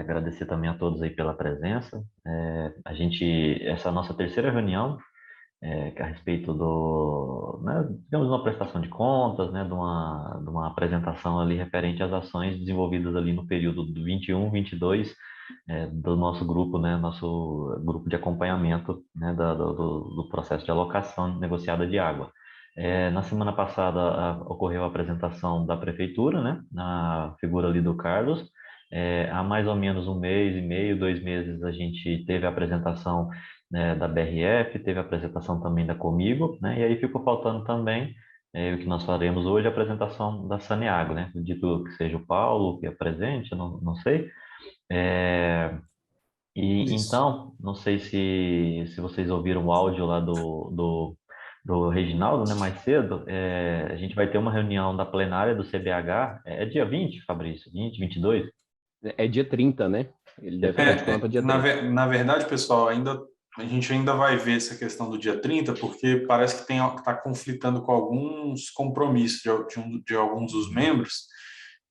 agradecer também a todos aí pela presença. Essa é a nossa terceira reunião, que é a respeito né, digamos, uma prestação de contas, né, de uma apresentação ali referente às ações desenvolvidas ali no período do 21, 22, do nosso grupo, né, nosso grupo de acompanhamento, né, do processo de alocação negociada de água. Na semana passada ocorreu a apresentação da prefeitura, né, na figura ali do Carlos. Há mais ou menos um mês e meio, 2 meses, a gente teve a apresentação, né, da BRF, teve a apresentação também da Comigo, né, e aí ficou faltando também o que nós faremos hoje, a apresentação da Saneago, né, acredito que seja o Paulo que é presente, eu não sei. É, e Isso. então, não sei se vocês ouviram o áudio lá do Reginaldo, né, mais cedo. A gente vai ter uma reunião da plenária do CBH, é dia 20, Fabrício? 20, 22? É dia 30, né? Ele deve ficar de plano para dia Na, 30. na verdade, pessoal, a gente ainda vai ver essa questão do dia 30, porque parece que está conflitando com alguns compromissos de alguns dos membros,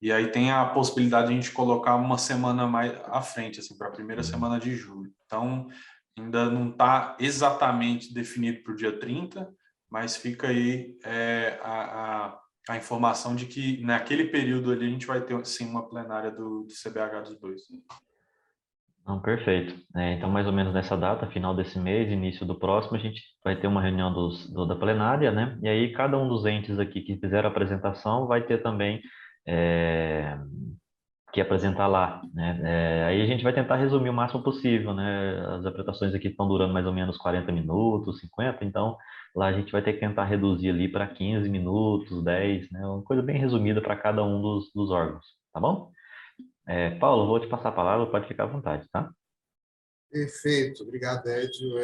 e aí tem a possibilidade de a gente colocar uma semana mais à frente, assim, para a primeira semana de julho. Então, ainda não está exatamente definido para o dia 30, mas fica aí a informação de que naquele período ali a gente vai ter, sim, uma plenária do CBH dos dois. Não, perfeito. Então, mais ou menos nessa data, final desse mês, início do próximo, a gente vai ter uma reunião da plenária, né? E aí, cada um dos entes aqui que fizeram a apresentação vai ter também que apresentar lá, né? Aí a gente vai tentar resumir o máximo possível, né? As apresentações aqui estão durando mais ou menos 40 minutos, 50, então lá a gente vai ter que tentar reduzir ali para 15 minutos, 10, né? Uma coisa bem resumida para cada um dos órgãos, tá bom? Paulo, vou te passar a palavra, pode ficar à vontade, tá? Perfeito, obrigado, Edio.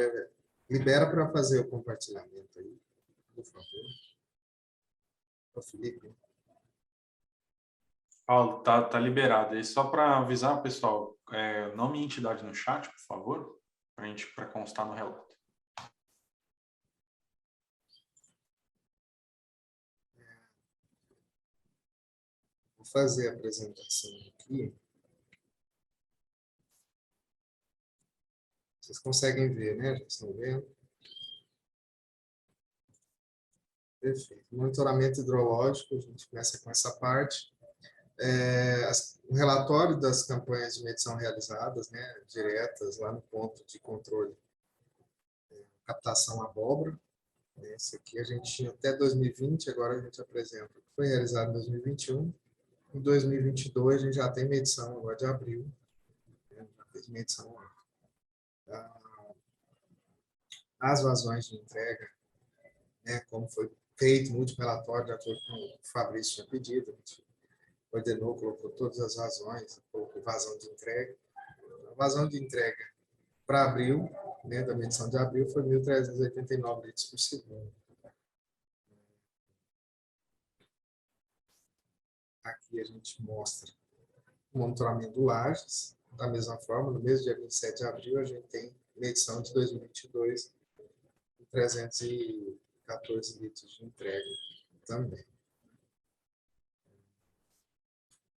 Libera para fazer o compartilhamento aí, por favor. O Felipe. Paulo, tá liberado. E só para avisar, pessoal, nome e entidade no chat, por favor, para constar no relato. Vou fazer a apresentação aqui. Vocês conseguem ver, né? Já estão vendo? Perfeito. Monitoramento hidrológico, a gente começa com essa parte. O relatório das campanhas de medição realizadas, né, diretas, lá no ponto de controle, captação abóbora. Esse aqui a gente tinha até 2020, agora a gente apresenta o que foi realizado em 2021. Em 2022, a gente já tem medição agora de abril. Já fez medição as vazões de entrega, né, como foi feito, múltiplo relatório, de acordo com o Fabrício tinha pedido, a gente ordenou, colocou todas as vazões, colocou vazão de entrega. A vazão de entrega para abril, né, da medição de abril, foi 1.389 litros por segundo. Aqui a gente mostra o monitoramento do Lages. Da mesma forma, no mês dia 27 de abril, a gente tem medição de 2022, 314 litros de entrega também.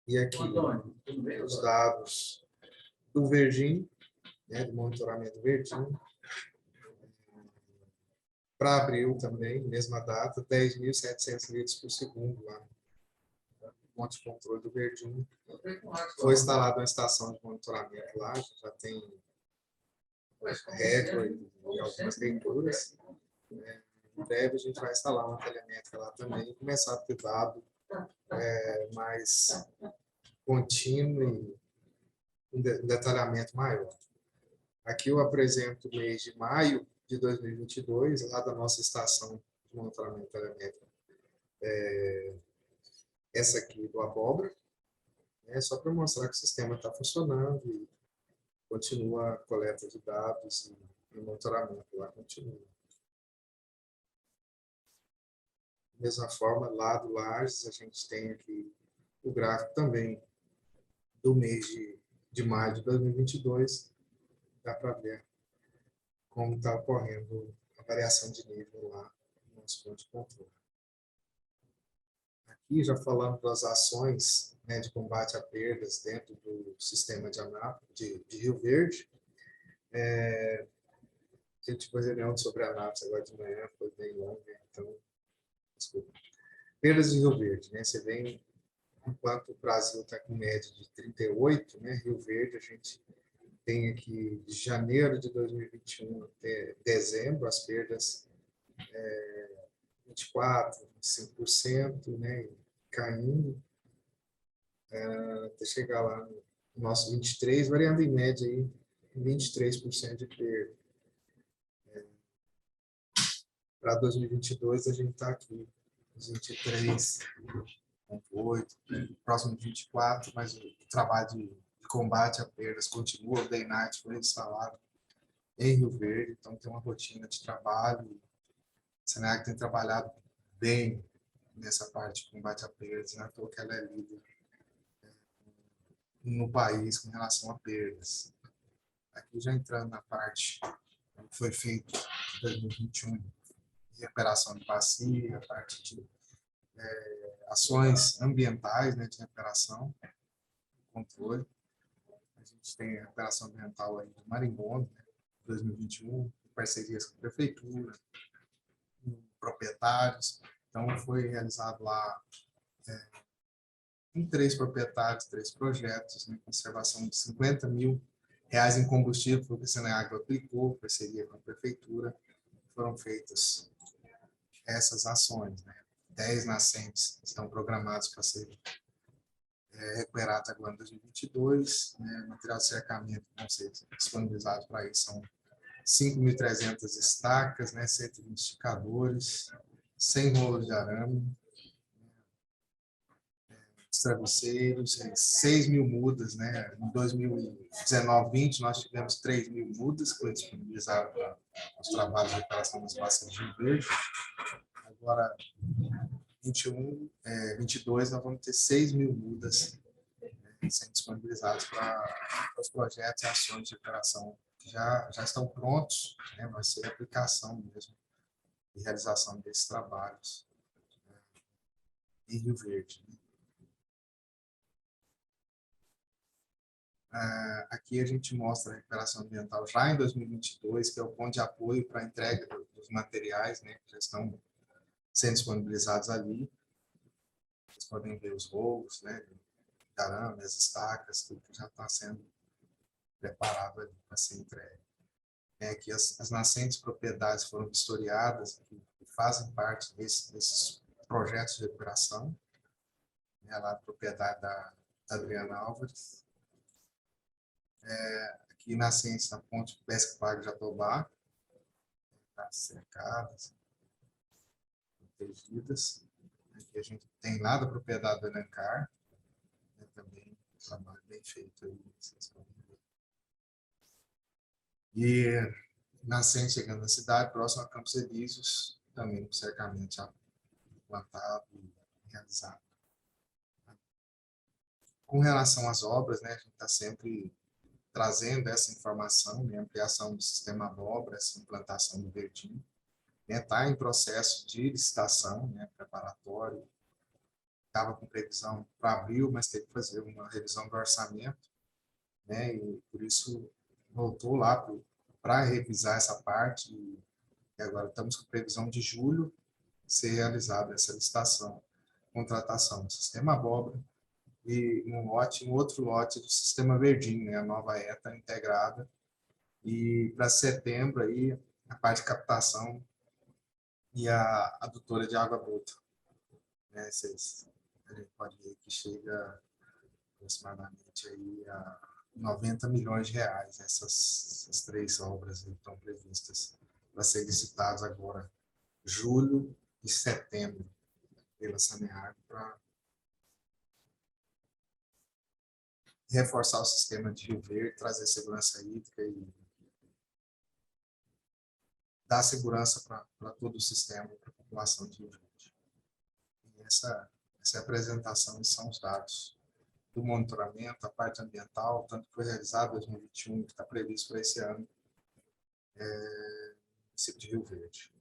E aqui, os dados do Verdim, né, do monitoramento Verdim. Para abril também, mesma data, 10.700 litros por segundo lá no ponto de controle do Verdim. Foi instalada uma estação de monitoramento lá, já tem recorde e algumas leituras. Em breve a gente vai instalar uma telemétrica lá também e começar a ter dado mais contínuo e um detalhamento maior. Aqui eu apresento o mês de maio de 2022, lá da nossa estação de monitoramento telemétrico. Essa aqui do abóbora, só para mostrar que o sistema está funcionando e continua a coleta de dados e o monitoramento lá continua. Da mesma forma, lá do Lages, a gente tem aqui o gráfico também do mês de maio de 2022, dá para ver como está ocorrendo a variação de nível lá no nosso ponto de controle. aqui, já falando das ações, né, de combate a perdas dentro do sistema de Anápolis, de Rio Verde. A gente fez reunião sobre Anápolis agora de manhã, foi bem longa, então, desculpa. Perdas de Rio Verde, né? Você vem, enquanto o Brasil está com média de 38, né? Rio Verde, a gente tem aqui de janeiro de 2021 até dezembro, as perdas 24%, 25%, né? Caindo, até chegar lá no nosso 23, variando em média aí 23% de perda. Para 2022, a gente está aqui, 23,8, próximo de 24, mas o trabalho de combate a perdas continua. O Day Night foi instalado em Rio Verde, então tem uma rotina de trabalho. O Senag tem trabalhado bem nessa parte de combate a perdas, não é à toa que ela é líder no país com relação a perdas. Aqui já entrando na parte que foi feito em 2021, de recuperação de bacia, a parte de ações ambientais, né, de recuperação, controle. A gente tem a recuperação ambiental aí do Marimbondo, né, 2021, parcerias com a prefeitura, com proprietários. Então, foi realizado lá com 3 proprietários, 3 projetos, né, conservação de R$50 mil em combustível, foi o que a Senagro aplicou, parceria com a prefeitura. Foram feitas essas ações, né? 10 nascentes estão programadas para serem recuperadas agora em 2022, né? Material de cercamento que vão ser disponibilizados para isso são 5.300 estacas, né? 120 esticadores, 100 rolos de arame, travesseiros, 6.000 mudas, né? Em 2019-20 nós tivemos 3.000 mudas que foram disponibilizadas para os trabalhos de reparação das bacias de Rio Verde. Agora, 22 nós vamos ter 6.000 mudas, né, sendo disponibilizadas para os projetos e ações de recuperação que já estão prontos, né? Vai ser a aplicação mesmo e realização desses trabalhos, né, em Rio Verde, né? Aqui a gente mostra a recuperação ambiental já em 2022, que é o ponto de apoio para a entrega dos materiais, né, que já estão sendo disponibilizados ali. Vocês podem ver os rolos, né, de arame, as estacas, tudo que já está sendo preparado ali para ser entregue. Aqui as nascentes propriedades foram vistoriadas, que fazem parte desses projetos de recuperação. Lá a propriedade da Adriana Álvares. Aqui nascentes na ponte Pesca Pago Jatobá, tá, cercadas, protegidas. Aqui a gente tem lá da propriedade do Elencar, né, também um trabalho bem feito aí, vocês podem ver. E nascente chegando na cidade, próximo a Campos Elíseos, também com cercamento já plantado e realizado. Com relação às obras, né, a gente está sempre trazendo essa informação, né, ampliação do sistema de obras, implantação do verdinho, está em processo de licitação, né, preparatório, estava com previsão para abril, mas teve que fazer uma revisão do orçamento, né, e por isso voltou lá para revisar essa parte, e agora estamos com previsão de julho ser realizada essa licitação, contratação do sistema abóbora, e um outro lote do sistema verdinho, né, a nova ETA integrada, e para setembro aí a parte de captação e a adutora de água bruta, né, a gente pode ver que chega aproximadamente aí a R$90 milhões, essas 3 obras estão previstas para ser licitadas agora julho e setembro pela Saneago, para reforçar o sistema de Rio Verde, trazer segurança hídrica e dar segurança para todo o sistema, para a população de Rio Verde. E essa é a apresentação, e são os dados do monitoramento, a parte ambiental, tanto que foi realizado em 2021, que está previsto para esse ano, no município de Rio Verde.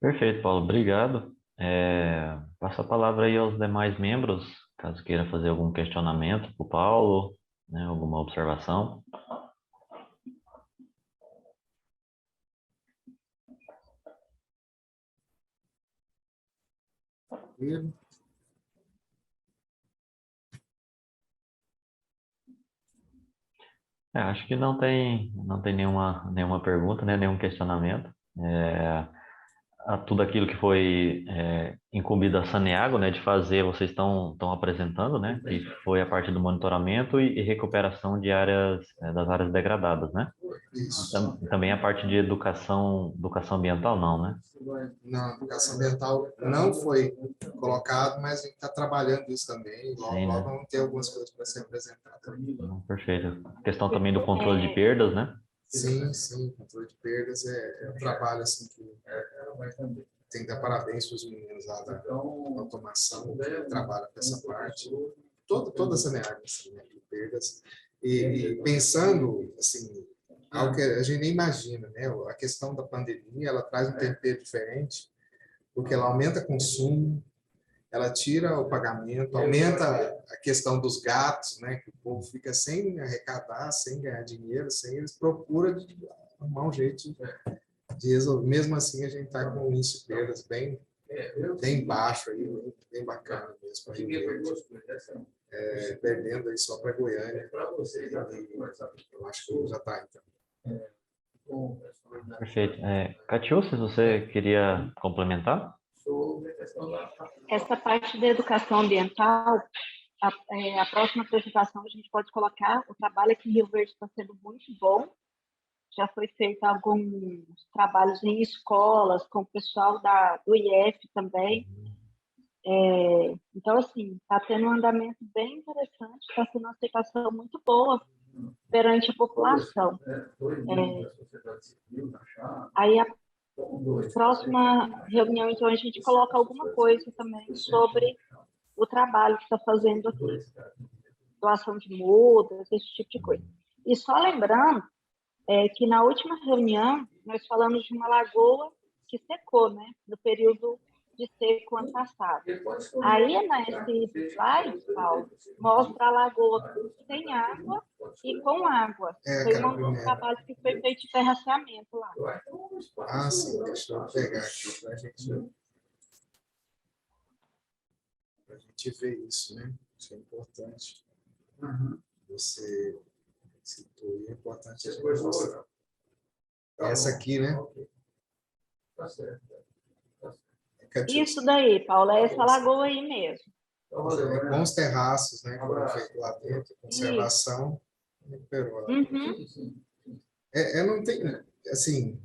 Perfeito, Paulo, obrigado. Passo a palavra aí aos demais membros, caso queira fazer algum questionamento para o Paulo, né, alguma observação. Tranquilo? Acho que não tem nenhuma pergunta, né, nenhum questionamento. A tudo aquilo que foi incumbido a Saneago, né, de fazer, vocês estão apresentando, né, que foi a parte do monitoramento e recuperação de áreas, das áreas degradadas, né? Isso. Também a parte de educação ambiental, não, né? Na educação ambiental não foi colocado, mas a gente está trabalhando isso também. Logo, Sim, logo né? vamos ter algumas coisas para ser apresentadas. Perfeito. A questão também do controle de perdas, né? Sim, sim, controle de perdas é um trabalho assim que tem que dar parabéns para os meninos lá da automação que trabalham com essa parte. Toda essa área assim, né, de perdas. E pensando assim, algo que a gente nem imagina, né? A questão da pandemia, ela traz um tempero diferente, porque ela aumenta consumo, ela tira o pagamento, aumenta a questão dos gatos, né? Que o povo fica sem arrecadar, sem ganhar dinheiro, sem eles procuram arrumar um jeito de resolver. Mesmo assim, a gente está com um índice de perdas bem baixo aí, bem bacana mesmo para perdendo aí só para Goiânia. Eu acho que já está então. Perfeito. Catiúcia, você queria complementar? Essa parte da educação ambiental, a próxima apresentação a gente pode colocar, o trabalho aqui em Rio Verde está sendo muito bom, já foi feito alguns trabalhos em escolas, com o pessoal do IF também, então, assim, está tendo um andamento bem interessante, está sendo uma aceitação muito boa perante a população. Aí, a próxima reunião, então, a gente coloca alguma coisa também sobre o trabalho que está fazendo aqui. Doação de mudas, esse tipo de coisa. E só lembrando que na última reunião, nós falamos de uma lagoa que secou, né? No período de seco ano passado. Aí, nesse slide, Paulo, mostra a lagoa sem água e com água. Foi um trabalho que foi feito de terraceamento lá. Ah, sim, deixa eu pegar aqui para a gente ver isso, né? Isso é importante. Você citou, é importante a gente mostrar. Essa aqui, né? Isso daí, Paulo, é essa lagoa aí mesmo. Com os terraços, né? Que foram feitos lá dentro, conservação, recuperou. Não tem, assim,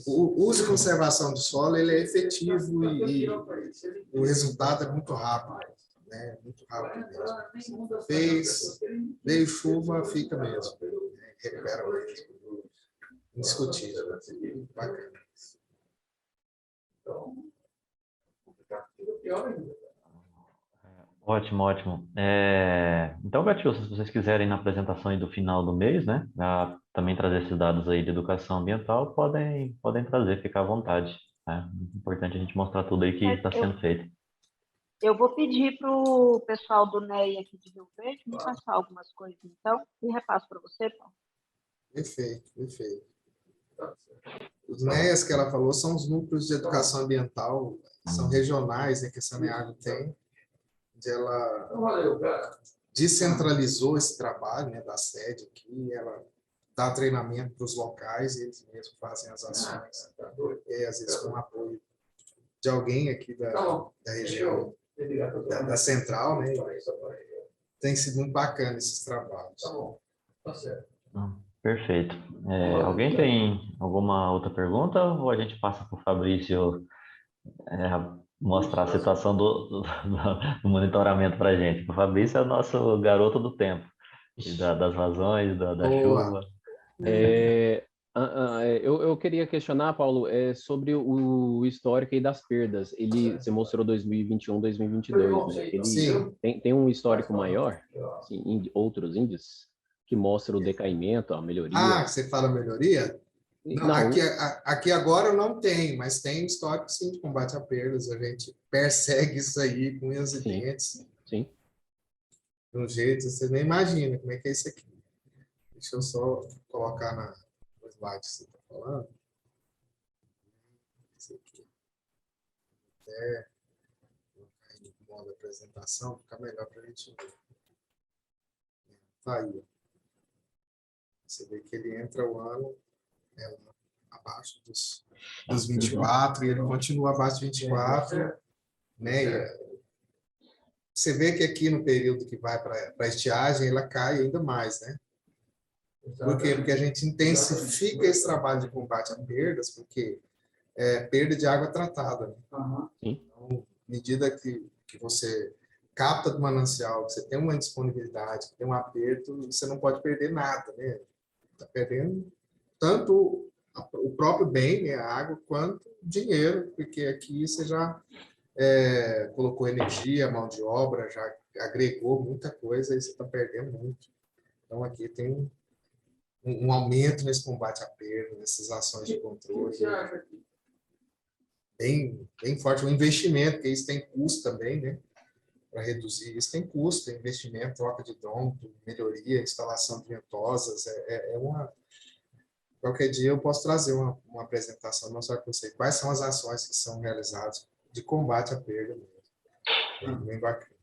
o uso e conservação do solo, ele é efetivo e o resultado é muito rápido, né? Muito rápido mesmo. Veio chuva, fica mesmo. Recupera mesmo. Indiscutível. Bacana. Ótimo, ótimo. Então, Catiúcia, se vocês quiserem na apresentação aí do final do mês, né, também trazer esses dados aí de educação ambiental, podem trazer, ficar à vontade. Tá? Importante a gente mostrar tudo aí que está sendo feito. Eu vou pedir para o pessoal do NEI aqui de Rio Verde me passar algumas coisas, então, e repasso para você, Paulo. Perfeito, perfeito. Os NEAs que ela falou são os núcleos de educação ambiental, são regionais, né, que a Saneago tem, onde ela descentralizou esse trabalho, né, da sede aqui, ela dá treinamento para os locais, e eles mesmos fazem as ações, e às vezes com apoio de alguém aqui da região, da central, né? Tem sido muito bacana esses trabalhos. Perfeito. Alguém tem alguma outra pergunta ou a gente passa para o Fabrício mostrar a situação do monitoramento para a gente? O Fabrício é o nosso garoto do tempo, das razões, da chuva. Eu queria questionar, Paulo, sobre o histórico aí das perdas. Você mostrou 2021, 2022, né? Ele tem um histórico maior, assim, outros índices, que mostram o decaimento, a melhoria. Ah, você fala melhoria? Não, aqui agora não tem, mas tem histórico, sim, de combate a perdas. A gente persegue isso aí com unhas e dentes. Sim. De um jeito, você nem imagina como é que é isso aqui. Deixa eu só colocar no slide que você está falando. Esse aqui. Até colocar em modo apresentação, fica melhor para a gente ver. Tá aí. Você vê que ele entra o ano abaixo dos 24 e ele continua abaixo de 24, né? Você vê que aqui no período que vai para a estiagem, ela cai ainda mais, né? Por quê? Porque a gente intensifica esse trabalho de combate a perdas, porque é perda de água tratada. Né? Então, à medida que você capta do manancial, que você tem uma disponibilidade, que tem um aperto, você não pode perder nada, né? Está perdendo tanto o próprio bem, né, a água, quanto o dinheiro, porque aqui você já colocou energia, mão de obra, já agregou muita coisa e você está perdendo muito. Então, aqui tem um aumento nesse combate à perda, nessas ações de controle, bem forte. O investimento, porque isso tem custo também, né? Para reduzir isso tem custo, tem investimento, troca de drone, melhoria, instalação de ventosas, Qualquer dia eu posso trazer uma apresentação, mostrar para você quais são as ações que são realizadas de combate à perda mesmo. Bem bacana.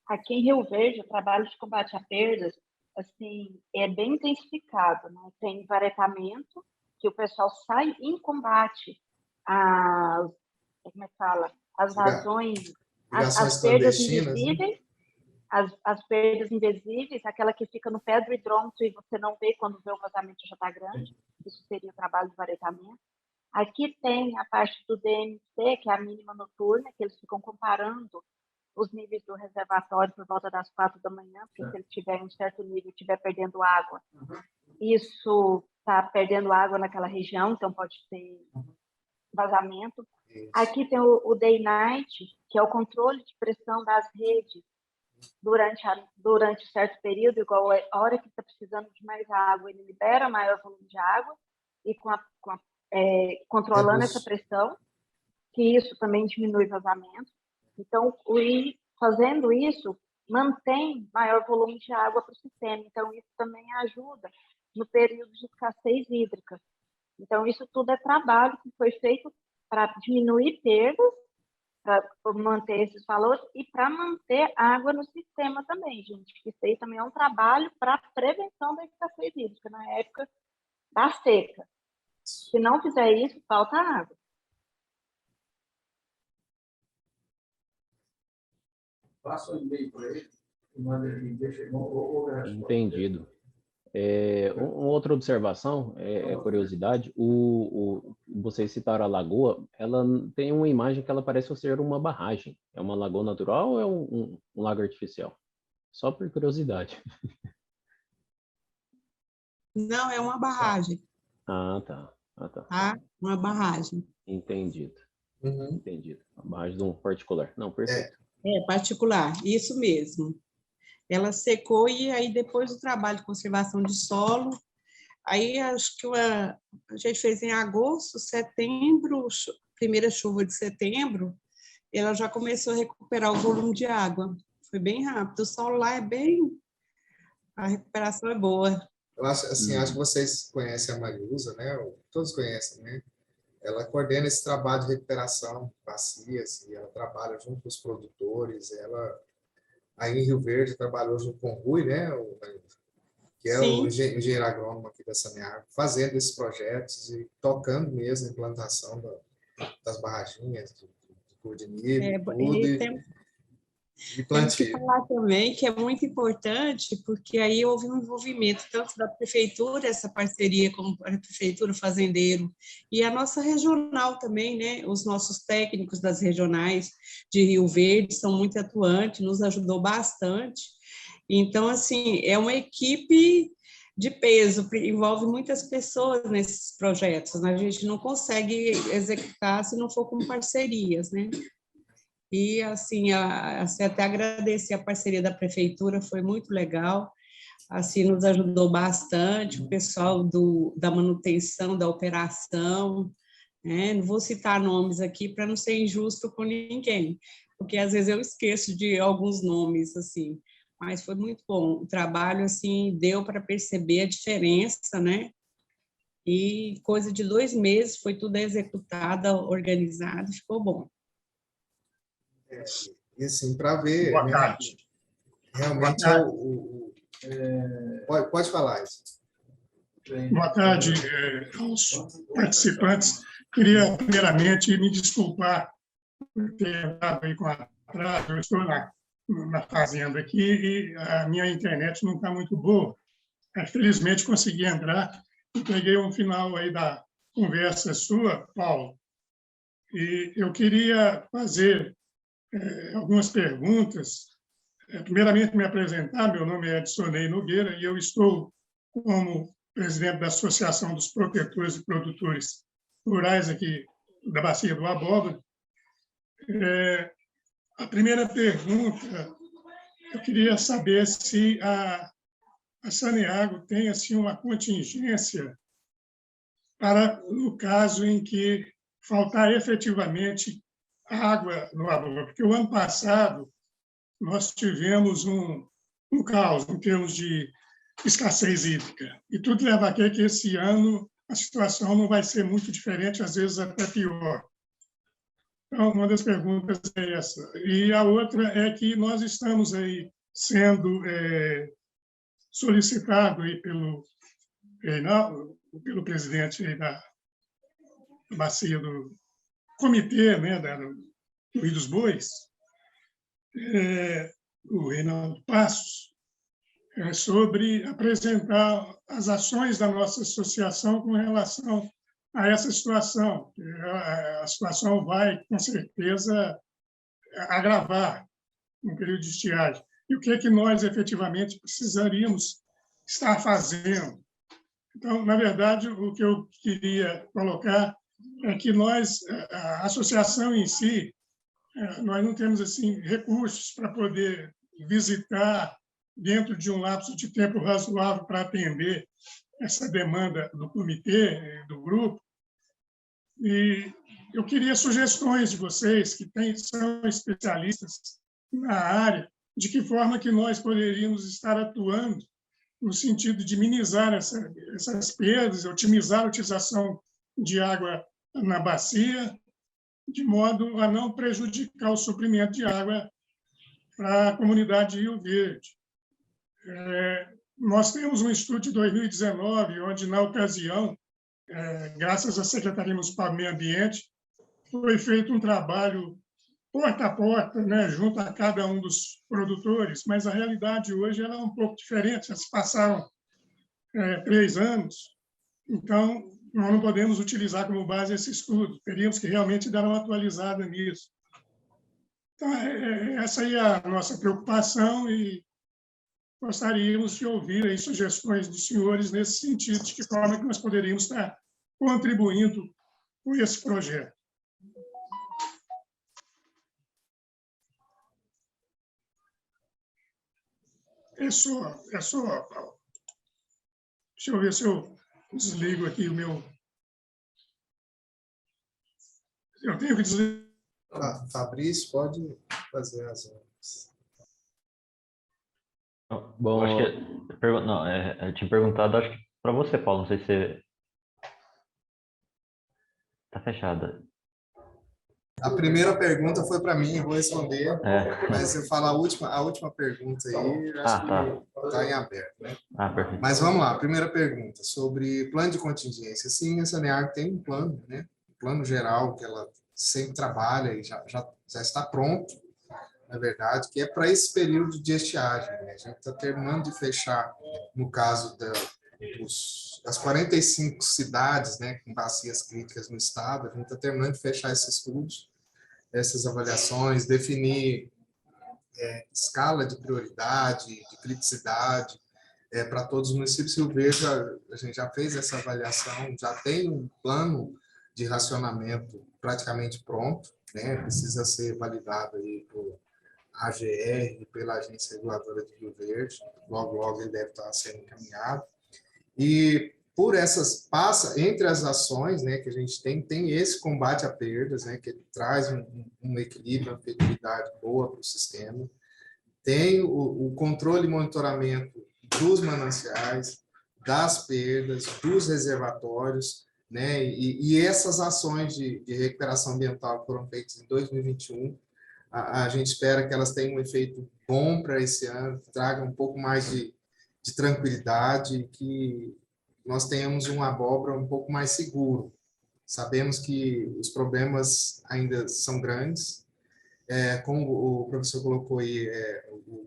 Aqui em Rio Verde, o trabalho de combate a perdas assim, é bem intensificado. Né? Tem varetamento, que o pessoal sai em combate às, como é que fala? As vazões, as perdas invisíveis, né? As perdas invisíveis, aquela que fica no pé do hidrômetro e você não vê quando vê o vazamento já está grande, isso seria o trabalho de varetamento. Aqui tem a parte do DMC, que é a mínima noturna, que eles ficam comparando os níveis do reservatório por volta das 4 da manhã, porque se ele tiver em um certo nível, estiver perdendo água, isso está perdendo água naquela região, então pode ter vazamento. Aqui tem o Day-Night, que é o controle de pressão das redes durante certo período, igual a hora que está precisando de mais água, ele libera maior volume de água, e controlando essa pressão, que isso também diminui vazamento. Então, fazendo isso, mantém maior volume de água para o sistema. Então, isso também ajuda no período de escassez hídrica. Então, isso tudo é trabalho que foi feito para diminuir perdas, para manter esses valores e para manter água no sistema também, gente. Isso aí também é um trabalho para prevenção da escassez hídrica na época da seca. Se não fizer isso, falta água. Passa o e-mail para ele e manda ele, deixa ele. Entendido. Uma outra observação, curiosidade, vocês citaram a lagoa, ela tem uma imagem que ela parece ser uma barragem. É uma lagoa natural ou é um lago artificial? Só por curiosidade. Não, é uma barragem. Tá. Tá? Uma barragem. Entendido. Entendido. A barragem de um particular. Não, perfeito. Particular, isso mesmo. Ela secou e aí depois do trabalho de conservação de solo, aí acho que a gente fez em agosto, setembro, primeira chuva de setembro, ela já começou a recuperar o volume de água. Foi bem rápido. O solo lá a recuperação é boa. Eu acho que vocês conhecem a Mariusa, né? Todos conhecem, né? Ela coordena esse trabalho de recuperação de bacias, e ela trabalha junto com os produtores. Ela, aí em Rio Verde, trabalhou junto com o Rui, né? Que é o engenheiro agrônomo aqui da Saneago, fazendo esses projetos e tocando mesmo a implantação das barraginhas, de nível, tudo. Temos que falar também que é muito importante, porque aí houve um envolvimento tanto da prefeitura, essa parceria com a prefeitura, fazendeiro, e a nossa regional também, né? Os nossos técnicos das regionais de Rio Verde são muito atuantes, nos ajudou bastante. Então, assim, é uma equipe de peso, envolve muitas pessoas nesses projetos, né? A gente não consegue executar se não for com parcerias, né? E, assim, até agradecer a parceria da prefeitura, foi muito legal. assim, nos ajudou bastante, o pessoal da manutenção, da operação, né? Não vou citar nomes aqui para não ser injusto com ninguém, porque às vezes eu esqueço de alguns nomes, assim, mas foi muito bom. O trabalho, assim, deu para perceber a diferença, né? E coisa de 2 meses foi tudo executado, organizado, ficou bom. E assim, para ver, Boa né, tarde. realmente Boa pode falar isso. Boa tarde aos participantes. Queria, primeiramente, me desculpar por ter entrado aí com atraso. Eu estou na fazenda aqui e a minha internet não está muito boa. Felizmente, consegui entrar e peguei um final aí da conversa sua, Paulo. E eu queria fazer algumas perguntas. Primeiramente, me apresentar. Meu nome é Edson Nogueira e eu estou como presidente da Associação dos Protetores e Produtores Rurais aqui da Bacia do Abóbora. A primeira pergunta, eu queria saber se a Saneago tem assim, uma contingência para no caso em que faltar efetivamente água no Abóbora, porque o ano passado nós tivemos um caos em termos de escassez hídrica. E tudo leva a crer que esse ano a situação não vai ser muito diferente, às vezes até pior. Então, uma das perguntas é essa. E a outra é que nós estamos aí sendo solicitados aí pelo Reinaldo, pelo presidente aí da bacia do comitê, né, do Rio dos Bois, o Reinaldo Passos, sobre apresentar as ações da nossa associação com relação a essa situação. A situação vai, com certeza, agravar no período de estiagem. E o que é que nós, efetivamente, precisaríamos estar fazendo? Então, na verdade, o que eu queria colocar é que nós, a associação em si, nós não temos assim recursos para poder visitar dentro de um lapso de tempo razoável para atender essa demanda do comitê, do grupo. E eu queria sugestões de vocês, que são especialistas na área, de que forma que nós poderíamos estar atuando no sentido de minimizar essas perdas, otimizar a utilização de água na bacia, de modo a não prejudicar o suprimento de água para a comunidade de Rio Verde. Nós temos um estudo de 2019, onde, na ocasião, graças à Secretaria Municipal do Meio Ambiente, foi feito um trabalho porta a porta, né, junto a cada um dos produtores, mas a realidade hoje ela é um pouco diferente, já se passaram 3 anos, então nós não podemos utilizar como base esse estudo, teríamos que realmente dar uma atualizada nisso. Então, essa aí é a nossa preocupação e gostaríamos de ouvir aí sugestões dos senhores nesse sentido, de que forma que nós poderíamos estar contribuindo com esse projeto. É só, Paulo. Deixa eu ver se eu desligo aqui o meu... Eu tenho que desligar. Fabrício, pode fazer as outras. Bom, acho que não, eu tinha perguntado, acho que para você, Paulo, não sei se você... Está fechada. A primeira pergunta foi para mim, eu vou responder, mas eu falo a última pergunta aí, acho que está em aberto, né? Perfeito. Mas vamos lá, primeira pergunta, sobre plano de contingência. Sim, a Saneago tem um plano, né? Um plano geral que ela sempre trabalha e já está pronto, na verdade, que é para esse período de estiagem, né? A gente está terminando de fechar, no caso das 45 cidades, né, com bacias críticas no estado, a gente está terminando de fechar esses estudos, essas avaliações, definir escala de prioridade, de criticidade para todos os municípios. Rio Verde, a gente já fez essa avaliação, já tem um plano de racionamento praticamente pronto, né? Precisa ser validado aí AGR, pela Agência Reguladora de Rio Verde. Logo, logo ele deve estar sendo encaminhado. E por entre as ações, né, que a gente tem esse combate a perdas, né, que traz um equilíbrio, uma efetividade boa para o sistema. Tem o controle e monitoramento dos mananciais, das perdas, dos reservatórios, né, e essas ações de recuperação ambiental que foram feitas em 2021, a gente espera que elas tenham um efeito bom para esse ano, tragam um pouco mais de tranquilidade, que nós tenhamos um abóbora um pouco mais seguro. Sabemos que os problemas ainda são grandes, como o professor colocou aí,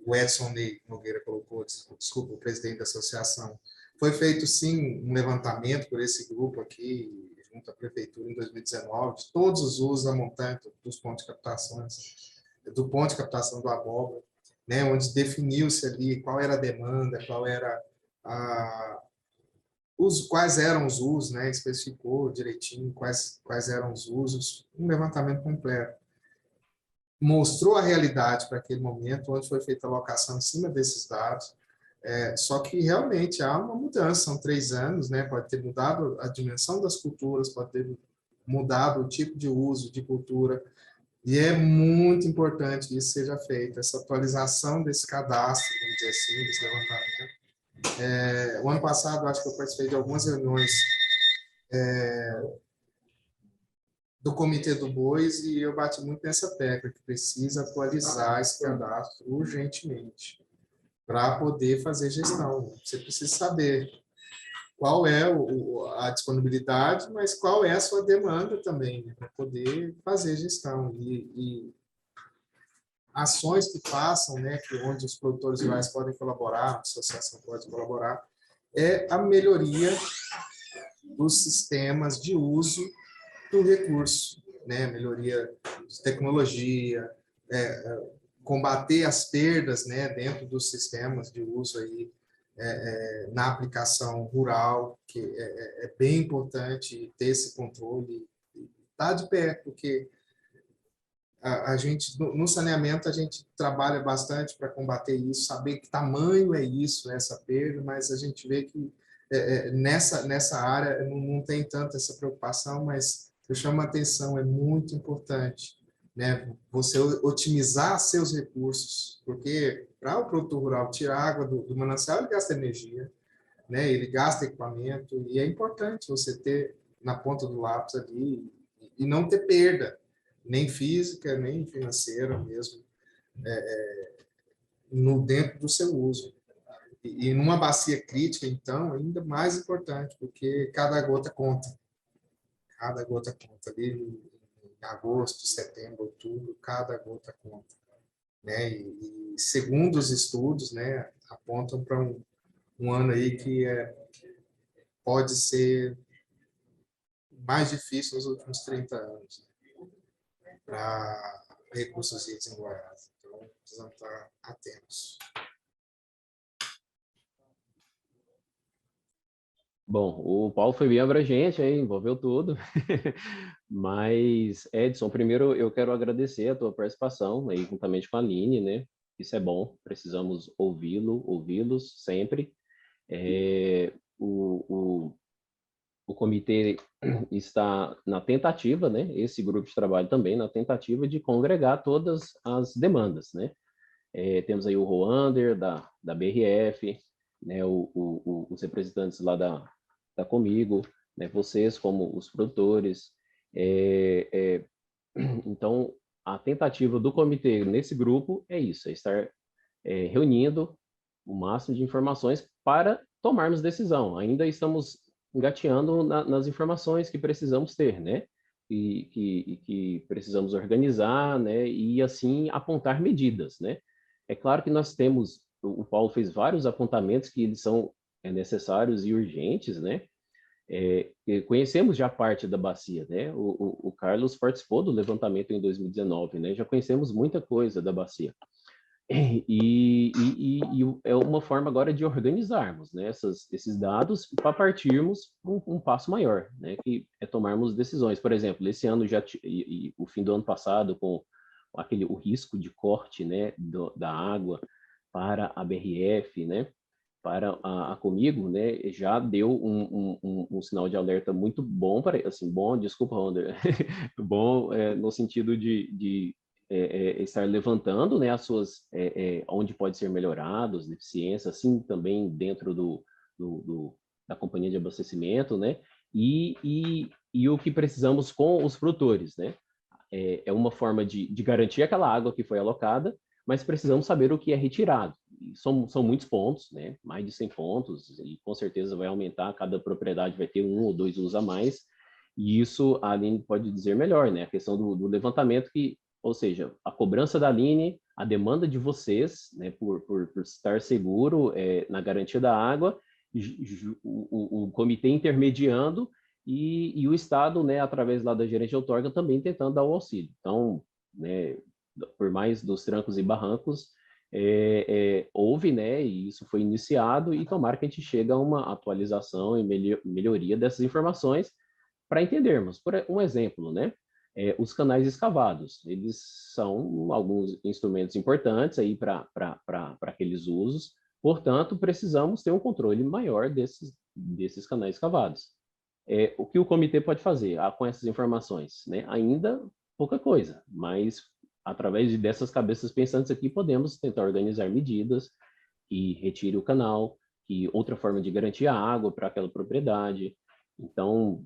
o Edson Nogueira colocou, desculpa, o presidente da associação, foi feito sim um levantamento por esse grupo aqui, junto à prefeitura em 2019, de todos os usos da montanha, dos pontos de captação, do ponto de captação do abóbora, né, onde definiu-se ali qual era a demanda, quais eram os usos, né, especificou direitinho quais eram os usos, um levantamento completo. Mostrou a realidade para aquele momento, onde foi feita a alocação em cima desses dados, só que realmente há uma mudança, são 3 anos, né, pode ter mudado a dimensão das culturas, pode ter mudado o tipo de uso de cultura, e é muito importante que isso seja feito, essa atualização desse cadastro, vamos dizer assim, desse levantamento. O ano passado, acho que eu participei de algumas reuniões do Comitê do Bois e eu bati muito nessa tecla, que precisa atualizar esse cadastro urgentemente para poder fazer gestão. Você precisa saber qual é a disponibilidade, mas qual é a sua demanda também, né, para poder fazer gestão. E ações que façam, né, onde os produtores rurais podem colaborar, a associação pode colaborar, é a melhoria dos sistemas de uso do recurso, né, melhoria de tecnologia, combater as perdas, né, dentro dos sistemas de uso aí, na aplicação rural, que é bem importante ter esse controle, estar de pé, porque a gente, no saneamento, a gente trabalha bastante para combater isso, saber que tamanho é isso, essa perda, mas a gente vê que nessa área não tem tanta essa preocupação, mas eu chamo a atenção, é muito importante, né, você otimizar seus recursos, porque para o produtor rural tirar água do manancial, ele gasta energia, né, ele gasta equipamento, e é importante você ter na ponta do lápis ali, e não ter perda, nem física, nem financeira mesmo, dentro do seu uso. E numa bacia crítica, então, ainda mais importante, porque cada gota conta. Cada gota conta. Ali em agosto, setembro, outubro, cada gota conta. Né? E segundo os estudos, né, apontam para um ano aí que pode ser mais difícil nos últimos 30 anos, né, para recursos hídricos em Goiás. Então, precisamos estar atentos. Bom, o Paulo foi bem abrangente, aí, envolveu tudo. Mas, Edson, primeiro eu quero agradecer a tua participação, aí, juntamente com a Aline, né? Isso é bom, precisamos ouvi-los sempre. O comitê está na tentativa, né? Esse grupo de trabalho também, na tentativa de congregar todas as demandas, né? Temos aí o Roander, da BRF, né? Os representantes lá da Comigo, né? Vocês como os produtores. Então, a tentativa do comitê nesse grupo é isso, é estar reunindo o máximo de informações para tomarmos decisão. Ainda estamos engateando nas informações que precisamos ter, né? E que precisamos organizar, né? E assim apontar medidas, né? É claro que nós temos, o Paulo fez vários apontamentos que eles são necessários e urgentes, né? Conhecemos já parte da bacia, né? O Carlos participou do levantamento em 2019, né? Já conhecemos muita coisa da bacia. E é uma forma agora de organizarmos, né, esses dados para partirmos um passo maior, né, que é tomarmos decisões. Por exemplo, esse ano o fim do ano passado com o risco de corte, né, da água para a BRF, né, para a Comigo, né, já deu um sinal de alerta muito bom, assim, bom, desculpa, Wander, bom no sentido de estar levantando, né, as suas, onde pode ser melhorado, as deficiências, assim, também dentro da companhia de abastecimento, né, e o que precisamos com os produtores, né, é uma forma de garantir aquela água que foi alocada, mas precisamos saber o que é retirado. E são muitos pontos, né? Mais de 100 pontos, e com certeza vai aumentar, cada propriedade vai ter 1 ou 2 usos a mais, e isso a Aline pode dizer melhor, né? A questão do levantamento, ou seja, a cobrança da Aline, a demanda de vocês, né, por estar seguro na garantia da água, o comitê intermediando, e o Estado, né, através lá da gerente de outorga, também tentando dar o auxílio. Então, né, por mais dos trancos e barrancos, houve, né, e isso foi iniciado, e tomara que a gente chegue a uma atualização e melhoria dessas informações para entendermos. Por um exemplo, né, os canais escavados, eles são alguns instrumentos importantes aí para aqueles usos, portanto, precisamos ter um controle maior desses canais escavados. O que o comitê pode fazer com essas informações, né? Ainda pouca coisa, mas através dessas cabeças pensantes aqui, podemos tentar organizar medidas que retire o canal, que outra forma de garantir a água para aquela propriedade. Então,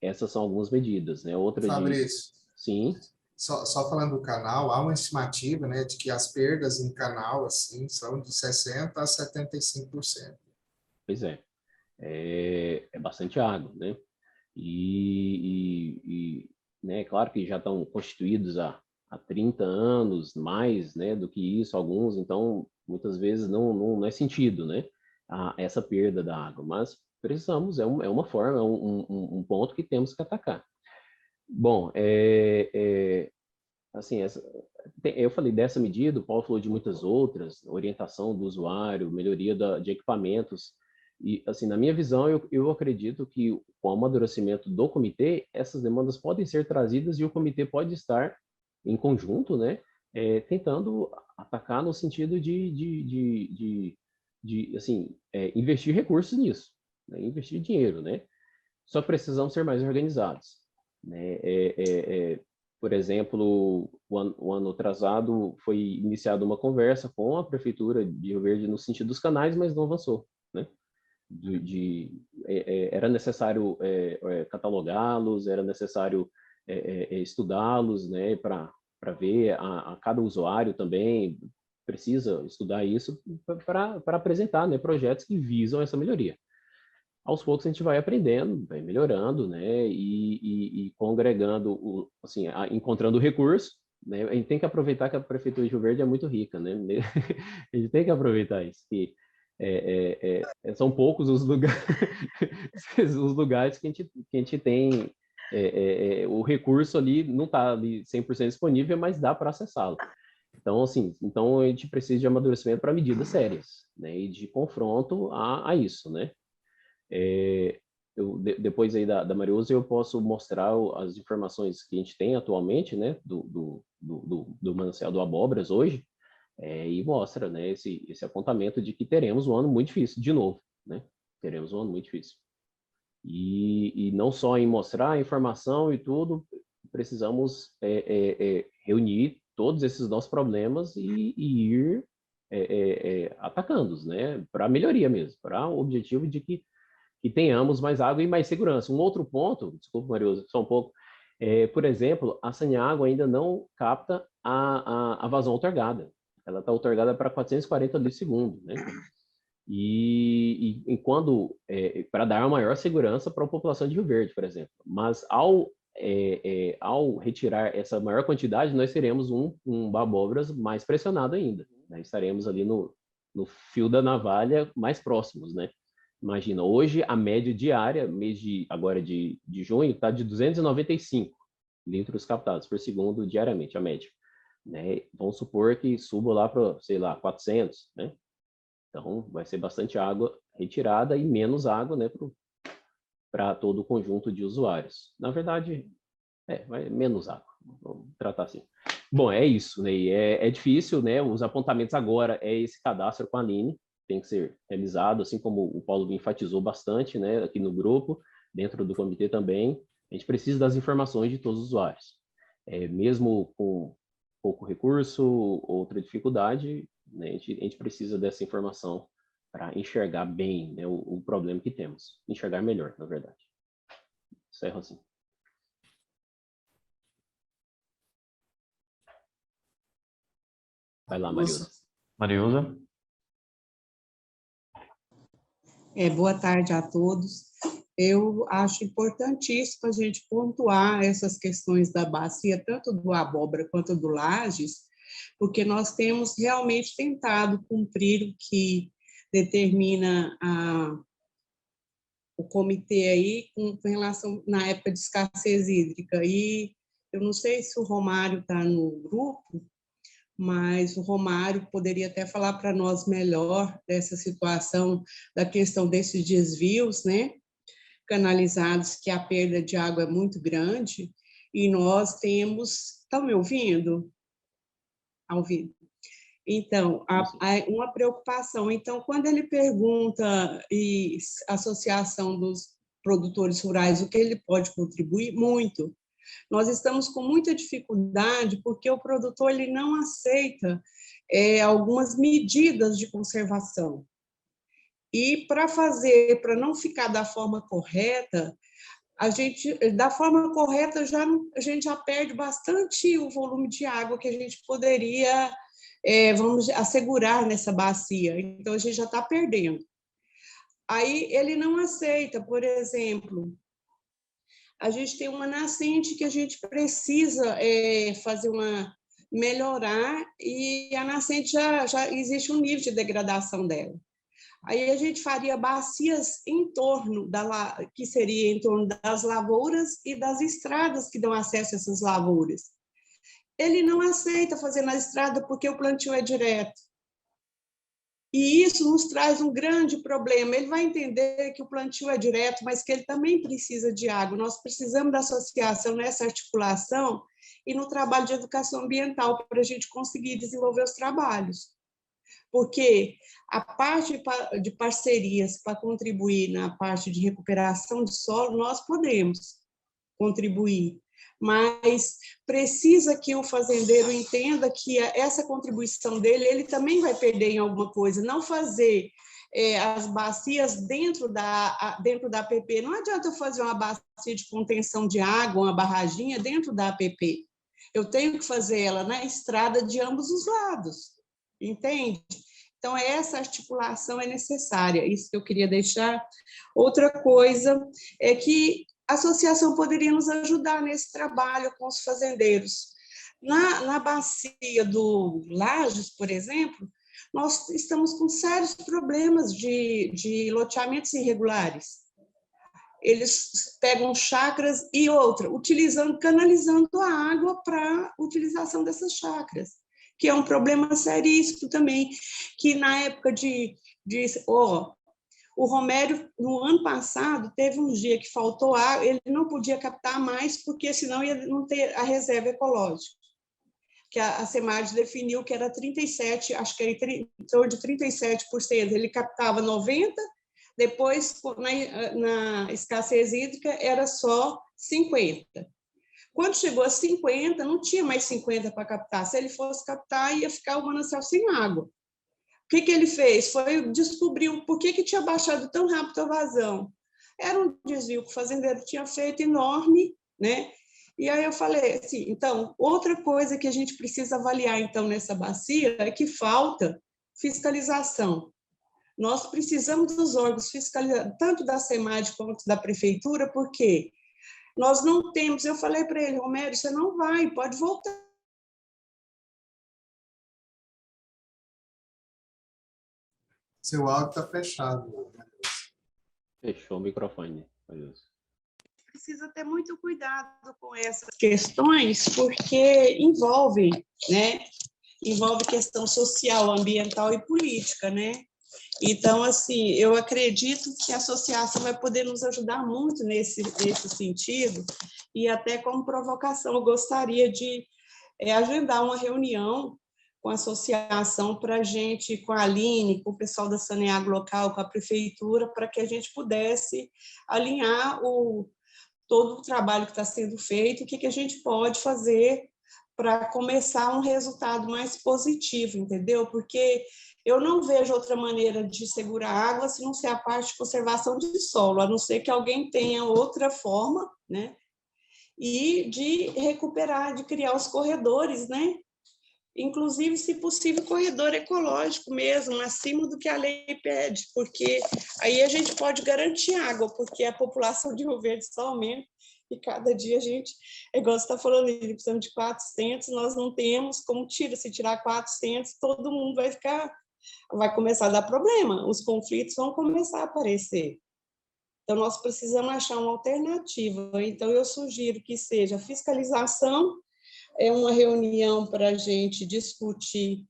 essas são algumas medidas, né? Outra Fabrício, Sim. Só falando do canal, há uma estimativa, né, de que as perdas em canal assim são de 60% a 75%. Pois é. É bastante água, né? Né, claro que já estão constituídos há 30 anos, mais, né, do que isso, alguns, então, muitas vezes não é sentido, né, essa perda da água, mas precisamos, é uma forma, um ponto que temos que atacar. Bom, assim, eu falei dessa medida, o Paulo falou de muitas outras, orientação do usuário, melhoria de equipamentos, e, assim, na minha visão, eu acredito que com o amadurecimento do comitê, essas demandas podem ser trazidas e o comitê pode estar em conjunto, né, tentando atacar no sentido de assim, investir recursos nisso, né, investir dinheiro, né? Só precisamos ser mais organizados, né? Por exemplo, o ano atrasado foi iniciada uma conversa com a prefeitura de Rio Verde no sentido dos canais, mas não avançou, né? Era necessário catalogá-los, era necessário estudá-los, né, para ver a cada usuário também precisa estudar isso para apresentar, né, projetos que visam essa melhoria. Aos poucos a gente vai aprendendo, vai melhorando, né, e congregando, assim, encontrando recurso, né, a gente tem que aproveitar que a prefeitura de Rio Verde é muito rica, né, a gente tem que aproveitar isso, que são poucos os lugares, os lugares que a gente tem o recurso ali, não está ali 100% disponível, mas dá para acessá-lo. Então, assim, a gente precisa de amadurecimento para medidas sérias, né, e de confronto a isso, né. Depois aí da Mariusa, eu posso mostrar as informações que a gente tem atualmente, né, do manancial do Abóboras hoje, e mostra, né, esse apontamento de que teremos um ano muito difícil, de novo, né? Teremos um ano muito difícil. E não só em mostrar a informação e tudo, precisamos reunir todos esses nossos problemas e ir atacando-os, né? Para melhoria mesmo, para o objetivo de que tenhamos mais água e mais segurança. Um outro ponto, desculpa, Mariusa, só um pouco, por exemplo, a Saneágua ainda não capta a vazão outorgada. Ela está outorgada para 440 litros segundo, né? E quando para dar uma maior segurança para a população de Rio Verde, por exemplo. Mas ao retirar essa maior quantidade, nós teremos um Abóboras mais pressionado ainda, né? Estaremos ali no fio da navalha mais próximos, né? Imagina, hoje a média diária, mês agora de junho, está de 295 litros captados por segundo diariamente, a média, né? Vamos supor que suba lá para, sei lá, 400, né? Então, vai ser bastante água retirada e menos água, né, para todo o conjunto de usuários. Na verdade, vai menos água, vamos tratar assim. Bom, é isso, né? E é difícil, né? Os apontamentos agora é esse cadastro com a Aline, tem que ser realizado, assim como o Paulo enfatizou bastante, né? Aqui no grupo, dentro do comitê também, a gente precisa das informações de todos os usuários. Mesmo com pouco recurso, outra dificuldade, né? A gente precisa dessa informação para enxergar bem, né, o problema que temos. Enxergar melhor, na verdade. Isso aí, Rosinha. Vai lá, Mariusa. Mariusa. Boa tarde a todos. Eu acho importantíssimo a gente pontuar essas questões da bacia, tanto do Abóbora quanto do Lages, porque nós temos realmente tentado cumprir o que determina o comitê aí com relação na época de escassez hídrica. E eu não sei se o Romário está no grupo, mas o Romário poderia até falar para nós melhor dessa situação, da questão desses desvios, né, canalizados, que a perda de água é muito grande, e nós temos... Estão me ouvindo? Ouvindo. Então, uma preocupação. Então, quando ele pergunta e a Associação dos Produtores Rurais, o que ele pode contribuir? Muito. Nós estamos com muita dificuldade porque o produtor ele não aceita algumas medidas de conservação. E para não ficar da forma correta, a gente já perde bastante o volume de água que a gente poderia vamos assegurar nessa bacia. Então, a gente já está perdendo. Aí, ele não aceita, por exemplo, a gente tem uma nascente que a gente precisa melhorar, e a nascente já existe um nível de degradação dela. Aí a gente faria bacias que seria em torno das lavouras e das estradas que dão acesso a essas lavouras. Ele não aceita fazer na estrada porque o plantio é direto. E isso nos traz um grande problema. Ele vai entender que o plantio é direto, mas que ele também precisa de água. Nós precisamos da associação nessa articulação e no trabalho de educação ambiental para a gente conseguir desenvolver os trabalhos. Porque a parte de parcerias para contribuir na parte de recuperação de solo, nós podemos contribuir, mas precisa que o fazendeiro entenda que essa contribuição dele, ele também vai perder em alguma coisa. Não fazer as bacias dentro da APP. Não adianta eu fazer uma bacia de contenção de água, uma barraginha dentro da APP. Eu tenho que fazer ela na estrada de ambos os lados, entende? Então, essa articulação é necessária, isso que eu queria deixar. Outra coisa é que a associação poderia nos ajudar nesse trabalho com os fazendeiros. Na bacia do Lages, por exemplo, nós estamos com sérios problemas de loteamentos irregulares. Eles pegam chácaras e canalizando a água para utilização dessas chácaras, que é um problema seríssimo também, que na época o Romério, no ano passado, teve um dia que faltou água, ele não podia captar mais, porque senão ia não ter a reserva ecológica, que a SEMAD definiu que era 37%, acho que era em torno de 37%, ele captava 90%, depois, na escassez hídrica, era só 50%. Quando chegou a 50%, não tinha mais 50% para captar. Se ele fosse captar, ia ficar o manancial sem água. O que ele fez? Foi descobrir por que tinha baixado tão rápido a vazão. Era um desvio que o fazendeiro tinha feito enorme, né? E aí eu falei assim, então, outra coisa que a gente precisa avaliar, então, nessa bacia é que falta fiscalização. Nós precisamos dos órgãos fiscalizadores, tanto da SEMAD quanto da prefeitura, porque nós não temos... Eu falei para ele, Romério, você não vai, pode voltar. Seu áudio está fechado. Fechou o microfone. Precisa ter muito cuidado com essas questões, porque envolve questão social, ambiental e política, né? Então, assim, eu acredito que a associação vai poder nos ajudar muito nesse sentido, e até como provocação, eu gostaria de agendar uma reunião com a associação para a gente, com a Aline, com o pessoal da Saneago local, com a prefeitura, para que a gente pudesse alinhar todo o trabalho que está sendo feito, o que a gente pode fazer para começar um resultado mais positivo, entendeu? Porque eu não vejo outra maneira de segurar água se não ser a parte de conservação de solo, a não ser que alguém tenha outra forma, né? E de recuperar, de criar os corredores, né? Inclusive, se possível, corredor ecológico mesmo, acima do que a lei pede, porque aí a gente pode garantir água, porque a população de Rio Verde só aumenta, e cada dia a gente, igual você está falando, precisamos de 400, nós não temos como se tirar 400, todo mundo vai começar a dar problema, os conflitos vão começar a aparecer. Então, nós precisamos achar uma alternativa. Então, eu sugiro que seja fiscalização, uma reunião para a gente discutir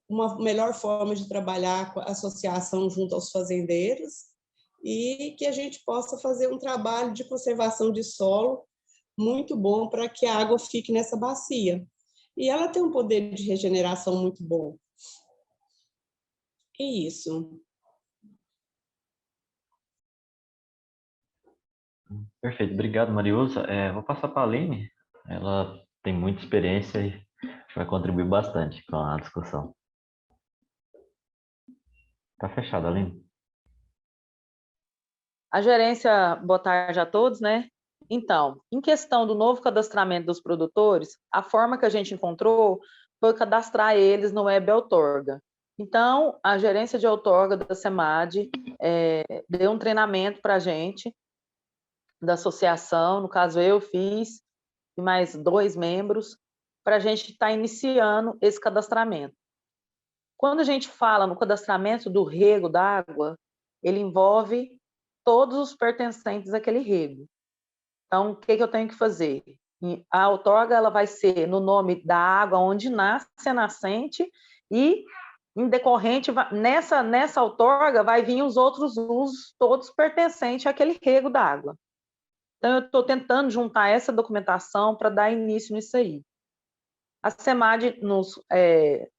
uma melhor forma de trabalhar com a associação junto aos fazendeiros e que a gente possa fazer um trabalho de conservação de solo muito bom para que a água fique nessa bacia. E ela tem um poder de regeneração muito bom. É isso. Perfeito, obrigado, Mariusa. Vou passar para a Aline, ela tem muita experiência e vai contribuir bastante com a discussão. Tá fechado, Aline. A gerência, boa tarde a todos, né? Então, em questão do novo cadastramento dos produtores, a forma que a gente encontrou foi cadastrar eles no Web Outorga. Então, a gerência de outorga da SEMAD deu um treinamento para a gente, da associação, no caso eu fiz, e mais 2 membros, para a gente estar iniciando esse cadastramento. Quando a gente fala no cadastramento do rego d'água, ele envolve todos os pertencentes àquele rego. Então, o que eu tenho que fazer? A outorga ela vai ser no nome da água onde nasce a nascente e, em decorrente, nessa outorga vai vir os outros usos, todos pertencentes àquele rego d'água. Então, eu estou tentando juntar essa documentação para dar início nisso aí. A SEMAD,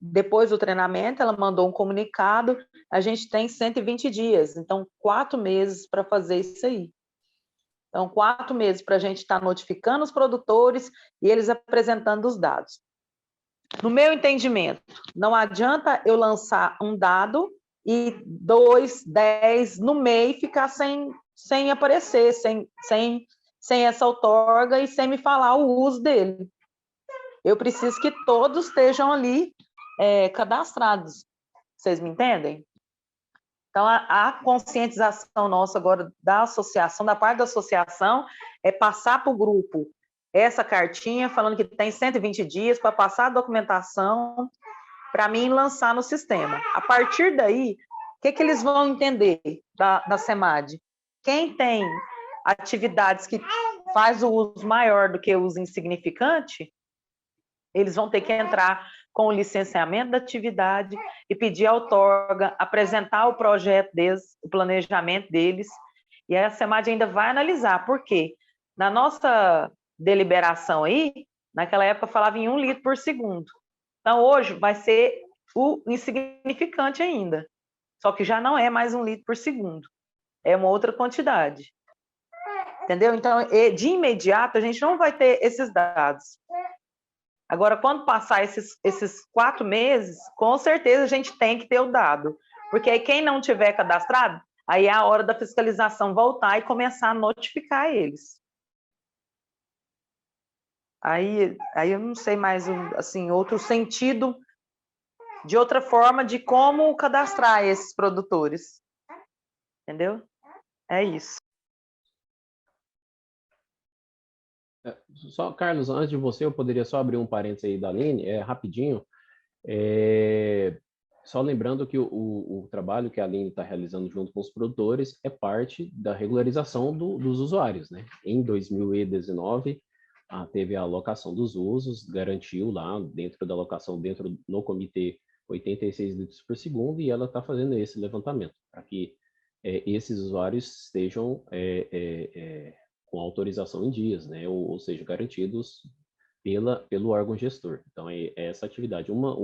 depois do treinamento, ela mandou um comunicado, a gente tem 120 dias, então 4 meses para fazer isso aí. Então, 4 meses para a gente estar notificando os produtores e eles apresentando os dados. No meu entendimento, não adianta eu lançar um dado e 2, 10 no MEI ficar sem aparecer, sem essa outorga e sem me falar o uso dele. Eu preciso que todos estejam ali cadastrados. Vocês me entendem? Então, a conscientização nossa agora da associação, da parte da associação, é passar para o grupo essa cartinha falando que tem 120 dias para passar a documentação para mim lançar no sistema. A partir daí, o que eles vão entender da SEMAD? Quem tem atividades que faz o uso maior do que o uso insignificante, eles vão ter que entrar com o licenciamento da atividade e pedir a outorga, apresentar o projeto deles, o planejamento deles, e aí a SEMAD ainda vai analisar, por quê? Na nossa deliberação aí, naquela época falava em 1 litro por segundo. Então, hoje vai ser o insignificante ainda, só que já não é mais 1 litro por segundo, é uma outra quantidade. Entendeu? Então, de imediato, a gente não vai ter esses dados. Agora, quando passar esses 4 meses, com certeza a gente tem que ter o dado. Porque aí quem não tiver cadastrado, aí é a hora da fiscalização voltar e começar a notificar eles. Aí eu não sei mais, assim, outro sentido, de outra forma de como cadastrar esses produtores. Entendeu? É isso. Só, Carlos, antes de você, eu poderia só abrir um parênteses aí da Aline, rapidinho. Só lembrando que o trabalho que a Aline está realizando junto com os produtores é parte da regularização dos usuários, né? Em 2019, teve a alocação dos usos, garantiu lá, dentro da alocação, no comitê, 86 litros por segundo, e ela está fazendo esse levantamento, para que esses usuários estejam com autorização em dias, né? Ou seja, garantidos pelo órgão gestor. Então, é essa atividade. Uma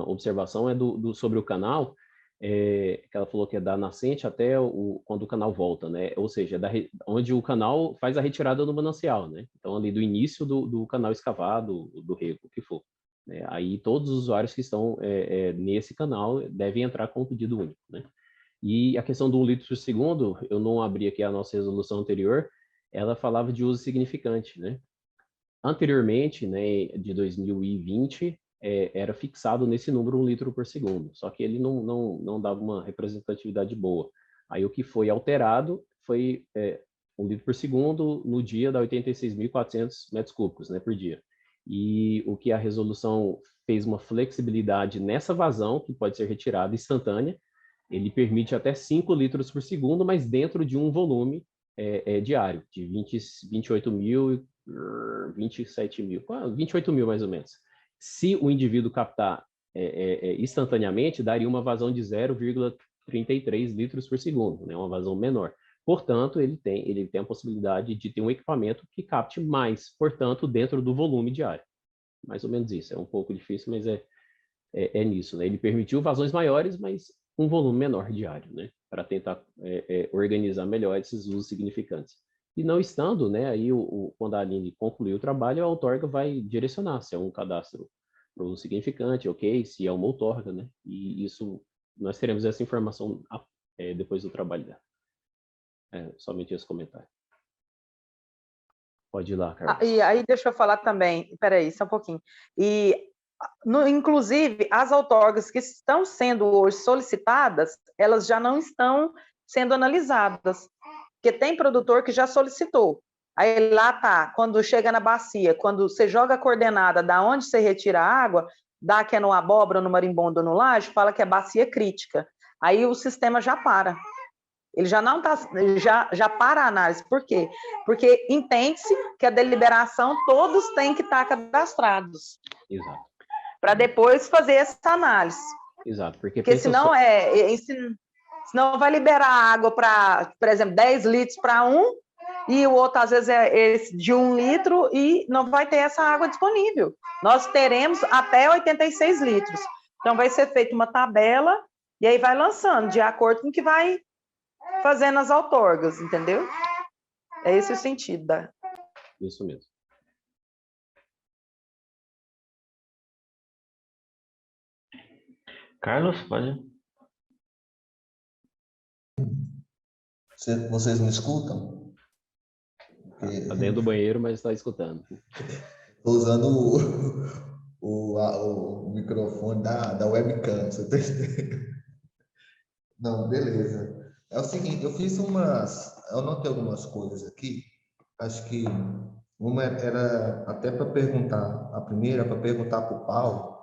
observação é sobre o canal, que ela falou que é da nascente até quando o canal volta, né? Ou seja, onde o canal faz a retirada do manancial, né? Então, ali do início do canal escavado, do rego, o que for. Né? Aí, todos os usuários que estão nesse canal devem entrar com o pedido único, né? E a questão do 1 litro por segundo, eu não abri aqui a nossa resolução anterior, ela falava de uso significante, né? Anteriormente, né, de 2020, era fixado nesse número 1 litro por segundo, só que ele não dava uma representatividade boa. Aí o que foi alterado foi 1 litro por segundo no dia dá 86.400 metros cúbicos, né, por dia. E o que a resolução fez uma flexibilidade nessa vazão, que pode ser retirada instantânea, ele permite até 5 litros por segundo, mas dentro de um volume diário, de 28 mil, 27 mil, 28 mil mais ou menos. Se o indivíduo captar instantaneamente, daria uma vazão de 0,33 litros por segundo, né? Uma vazão menor. Portanto, ele tem a possibilidade de ter um equipamento que capte mais, portanto, dentro do volume diário. Mais ou menos isso. É um pouco difícil, mas é nisso, né? Ele permitiu vazões maiores, mas um volume menor diário, né? Para tentar organizar melhor esses usos significantes. E não estando, né, aí quando a Aline concluir o trabalho, a outorga vai direcionar se é um cadastro para uso significante, ok, se é uma outorga, né, e isso, nós teremos essa informação depois do trabalho dela. Somente esse comentário. Pode ir lá, Carlos. E aí, deixa eu falar também, peraí, só um pouquinho. Inclusive, as outorgas que estão sendo hoje solicitadas, elas já não estão sendo analisadas. Porque tem produtor que já solicitou. Aí lá tá, quando chega na bacia, quando você joga a coordenada da onde você retira a água, dá que é no abóbora, no marimbondo, no laje, fala que é bacia crítica. Aí o sistema já para. Ele já não tá, já para a análise. Por quê? Porque entende-se que a deliberação todos têm que estar cadastrados. Exato. Para depois fazer essa análise. Exato. Porque senão senão vai liberar água para, por exemplo, 10 litros para um, e o outro, às vezes, é esse de 1 litro, e não vai ter essa água disponível. Nós teremos até 86 litros. Então, vai ser feita uma tabela, e aí vai lançando, de acordo com o que vai fazendo as outorgas, entendeu? É esse o sentido. Isso mesmo. Carlos, pode? Vocês me escutam? Está dentro do banheiro, mas está escutando. Estou usando o microfone da webcam. Você tá entendendo? Não, beleza. É o seguinte, eu notei algumas coisas aqui. Acho que uma era até para perguntar, a primeira para perguntar para o Paulo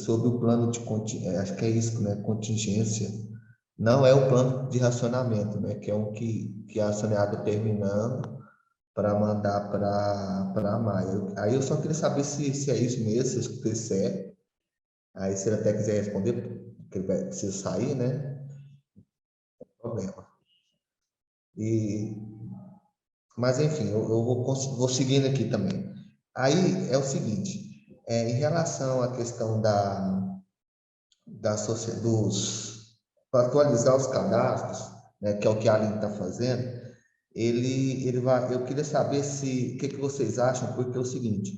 sobre o plano de contingência, acho que é isso, né? Contingência. Não é o plano de racionamento, né? Que é um que a Saneaga terminando para mandar para a Maia. Aí eu só queria saber se é isso mesmo, se eu escutei certo. Aí se ele até quiser responder, porque ele vai precisar sair, né? Não tem problema. Mas enfim, eu vou seguindo aqui também. Aí é o seguinte, em relação à questão para atualizar os cadastros, né, que é o que a Aline está fazendo, eu queria saber o que vocês acham, porque é o seguinte,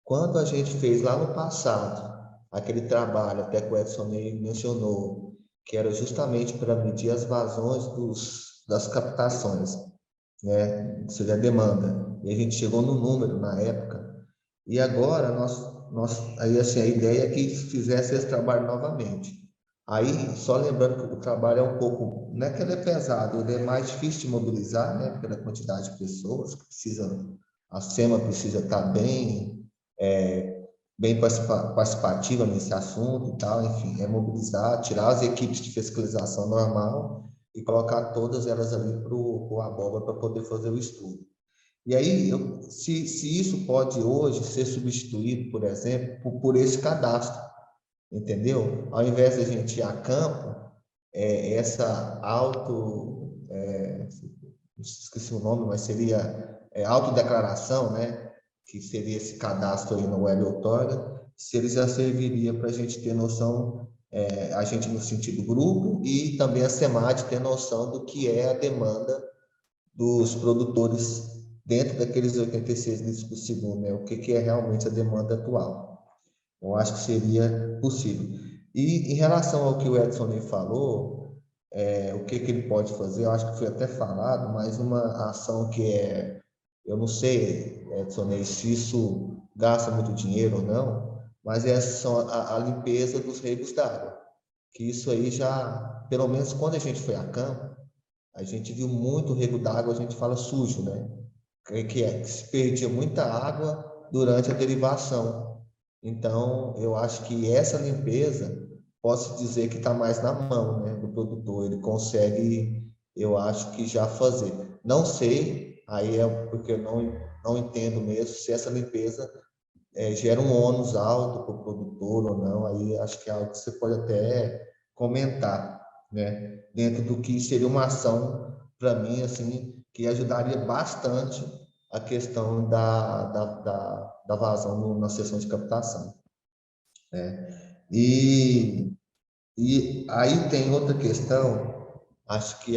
quando a gente fez lá no passado, aquele trabalho, até que o Edson mencionou, que era justamente para medir as vazões das captações, né, seja a demanda, e a gente chegou no número na época, e agora aí assim, a ideia é que fizesse esse trabalho novamente. Aí, só lembrando que o trabalho é um pouco, não é que ele é pesado, ele é mais difícil de mobilizar, né, pela quantidade de pessoas que precisam, a SEMA precisa estar bem participativa nesse assunto e tal, enfim, mobilizar, tirar as equipes de fiscalização normal e colocar todas elas ali para o abóbora para poder fazer o estudo. E aí, se isso pode hoje ser substituído, por exemplo, por esse cadastro, entendeu? Ao invés de a gente ir a campo, esqueci o nome, mas seria autodeclaração, né, que seria esse cadastro aí no Web Outorga, se ele já serviria para a gente ter noção, a gente no sentido grupo, e também a SEMAD ter noção do que é a demanda dos produtores dentro daqueles 86 litros por segundo, né, o que é realmente a demanda atual. Eu acho que seria possível. E em relação ao que o Edson falou, o que ele pode fazer, eu acho que foi até falado, mas uma ação que eu não sei, Edson, se isso gasta muito dinheiro ou não, mas é a limpeza dos regos d'água, que isso aí já, pelo menos quando a gente foi a campo, a gente viu muito rego d'água, a gente fala sujo, né? Que se perdia muita água durante a derivação. Então, eu acho que essa limpeza, posso dizer que está mais na mão, né, do produtor. Ele consegue, eu acho que já fazer. Não sei, aí é porque eu não entendo mesmo se essa limpeza gera um ônus alto para o produtor ou não. Aí acho que é algo que você pode até comentar, né, dentro do que seria uma ação, para mim, assim, que ajudaria bastante a questão da vazão na seção de captação. E aí tem outra questão, acho que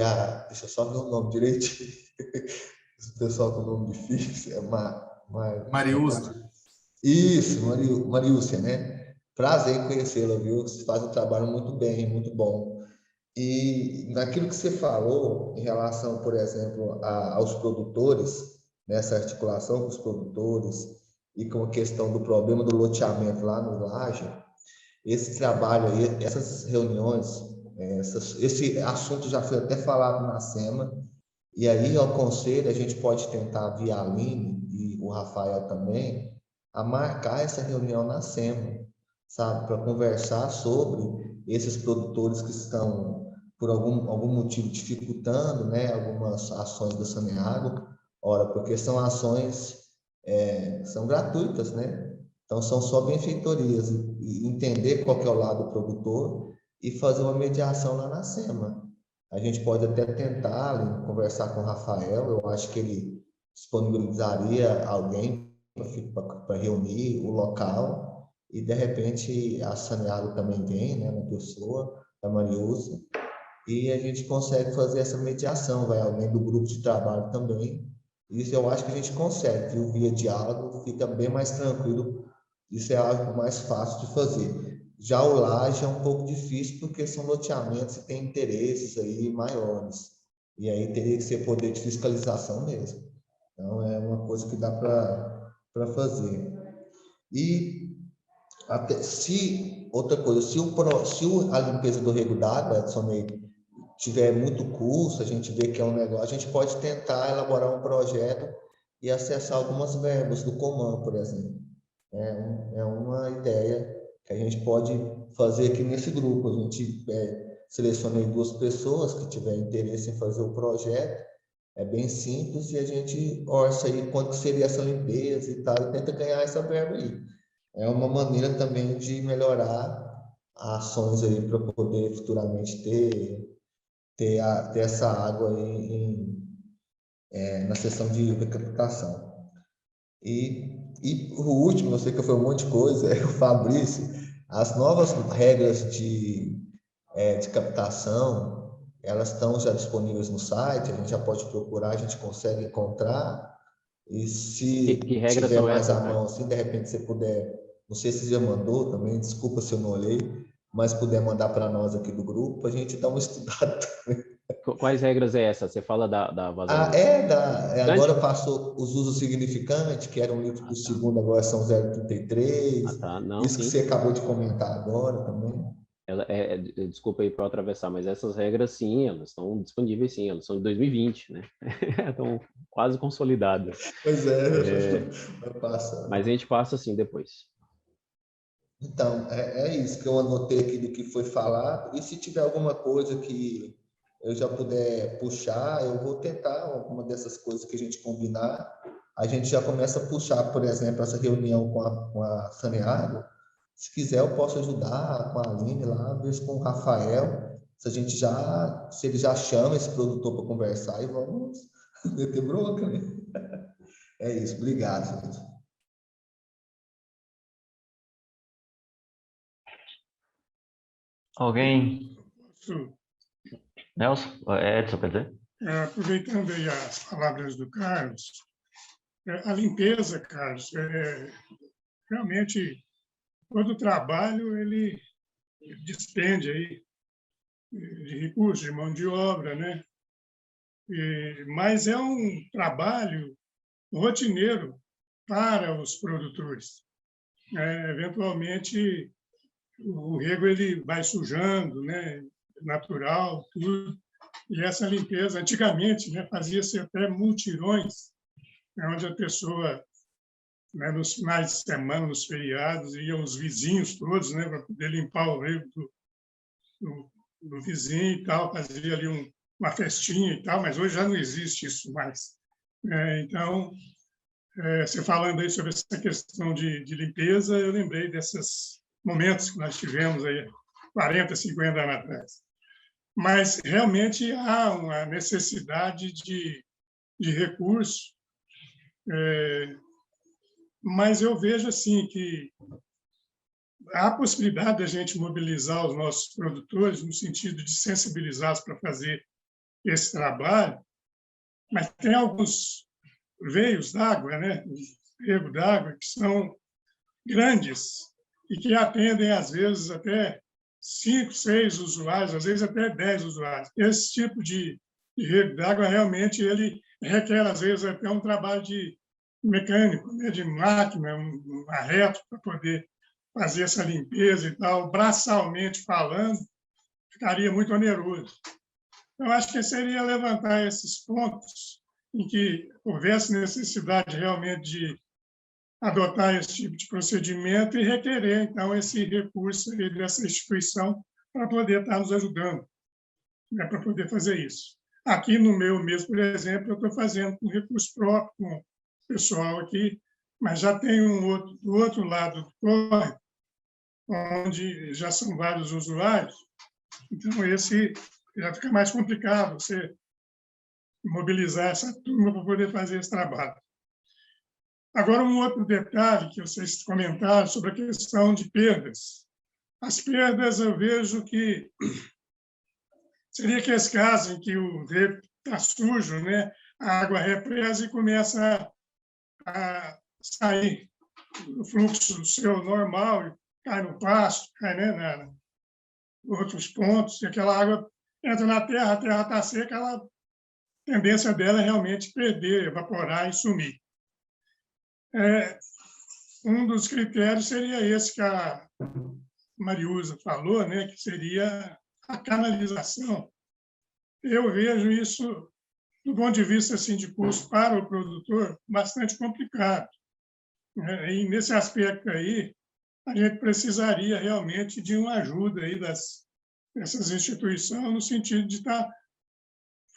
deixa eu só ver o nome direitinho, esse pessoal com nome difícil, Mariúcia. Isso, Mariúcia, né? Prazer em conhecê-la, viu? Você faz um trabalho muito bem, muito bom. E naquilo que você falou em relação, por exemplo, aos produtores, nessa articulação com os produtores e com a questão do problema do loteamento lá no Laje, esse trabalho aí, essas reuniões, esse assunto já foi até falado na SEMA, e aí ao conselho a gente pode tentar, via a Aline e o Rafael também, a marcar essa reunião na SEMA, sabe, para conversar sobre esses produtores que estão, por algum motivo, dificultando, né, algumas ações da Saneago. Ora, porque são ações, são gratuitas, né? Então, são só benfeitorias, e entender qual que é o lado do produtor e fazer uma mediação lá na SEMA. A gente pode até tentar conversar com o Rafael, eu acho que ele disponibilizaria alguém para reunir o local, e de repente a Saneago também vem, né, uma pessoa, da Mariúcia, e a gente consegue fazer essa mediação, vai alguém do grupo de trabalho também. Isso eu acho que a gente consegue, viu? Via diálogo, fica bem mais tranquilo, isso é algo mais fácil de fazer. Já o Laje é um pouco difícil, porque são loteamentos e tem interesses aí maiores, e aí teria que ser poder de fiscalização mesmo. Então, é uma coisa que dá para fazer. E até, outra coisa, se a limpeza do rego d'água, Edson, tiver muito custo, a gente vê que é um negócio, a gente pode tentar elaborar um projeto e acessar algumas verbas do Coman, por exemplo. É uma ideia que a gente pode fazer aqui nesse grupo. A gente selecionei 2 pessoas que tiverem interesse em fazer o projeto. É bem simples, e a gente orça aí quanto seria essa limpeza e tal, e tenta ganhar essa verba aí. É uma maneira também de melhorar ações aí para poder futuramente ter essa água aí na seção de recaptação. E o último, eu sei que foi um monte de coisa, o Fabrício, as novas regras de captação, elas estão já disponíveis no site, a gente já pode procurar, a gente consegue encontrar, e se que regras tiver são mais essas, à mão, assim, de repente você puder, não sei se você já mandou também, desculpa se eu não olhei, mas puder mandar para nós aqui do grupo, a gente dá uma estudada também. Quais regras é essa? Você fala da vazão? Agora passou os usos significantes, que eram 1 litro por segundo, agora são 0,33. Tá. Não, isso sim. que você acabou de comentar agora também. Desculpa aí para atravessar, mas essas regras, sim, elas estão disponíveis, sim, elas são de 2020, né? Estão quase consolidadas. Pois vai passar. Mas a gente passa assim depois. Então, é isso que eu anotei aqui do que foi falado, e se tiver alguma coisa que eu já puder puxar, eu vou tentar alguma dessas coisas que a gente combinar, a gente já começa a puxar, por exemplo, essa reunião com a Saneago. Se quiser, eu posso ajudar com a Aline lá, ver com o Rafael, se ele já chama esse produtor para conversar, e vamos meter bronca, né? É isso, obrigado, gente. Alguém? Posso, Nelson? Edson, quer dizer? aproveitando aí as palavras do Carlos, a limpeza, Carlos, realmente todo trabalho ele despende aí de recursos, de mão de obra, né? Mas é um trabalho rotineiro para os produtores. Eventualmente, o rego ele vai sujando, né? Natural, tudo. E essa limpeza, antigamente, né, fazia-se até multirões, onde a pessoa, né, nos finais de semana, nos feriados, iam os vizinhos todos, né, para poder limpar o rego do vizinho e tal, fazia ali uma festinha e tal, mas hoje já não existe isso mais. Então, você falando aí sobre essa questão de limpeza, eu lembrei desses momentos que nós tivemos aí 40, 50 anos atrás. Mas realmente há uma necessidade de recurso, mas eu vejo assim que há a possibilidade da gente mobilizar os nossos produtores no sentido de sensibilizá-los para fazer esse trabalho, mas tem alguns veios d'água, né, rego d'água, que são grandes e que atendem, às vezes, até 5, 6 usuários, às vezes até 10 usuários. Esse tipo de rego d'água, realmente, ele requer, às vezes, até um trabalho de mecânico, né, de máquina, um arreto para poder fazer essa limpeza e tal. Braçalmente falando, ficaria muito oneroso. Eu acho que seria levantar esses pontos em que houvesse necessidade realmente de adotar esse tipo de procedimento e requerer, então, esse recurso aí dessa instituição para poder estar nos ajudando, né, para poder fazer isso. Aqui no meu mesmo, por exemplo, eu estou fazendo com recurso próprio, com o pessoal aqui, mas já tem do outro lado do córrego, onde já são vários usuários, então esse já fica mais complicado, você mobilizar essa turma para poder fazer esse trabalho. Agora, um outro detalhe que vocês comentaram sobre a questão de perdas. As perdas, eu vejo que seria aqueles casos em que o rego está sujo, né? A água represa e começa a sair o fluxo seu normal, cai no pasto, cai, né, em outros pontos, e aquela água entra na terra, a terra está seca, a tendência dela é realmente perder, evaporar e sumir. Um dos critérios seria esse que a Mariusa falou, né, que seria a canalização. Eu vejo isso, do ponto de vista assim, de custo para o produtor, bastante complicado. E nesse aspecto aí, a gente precisaria realmente de uma ajuda aí dessas instituições, no sentido de estar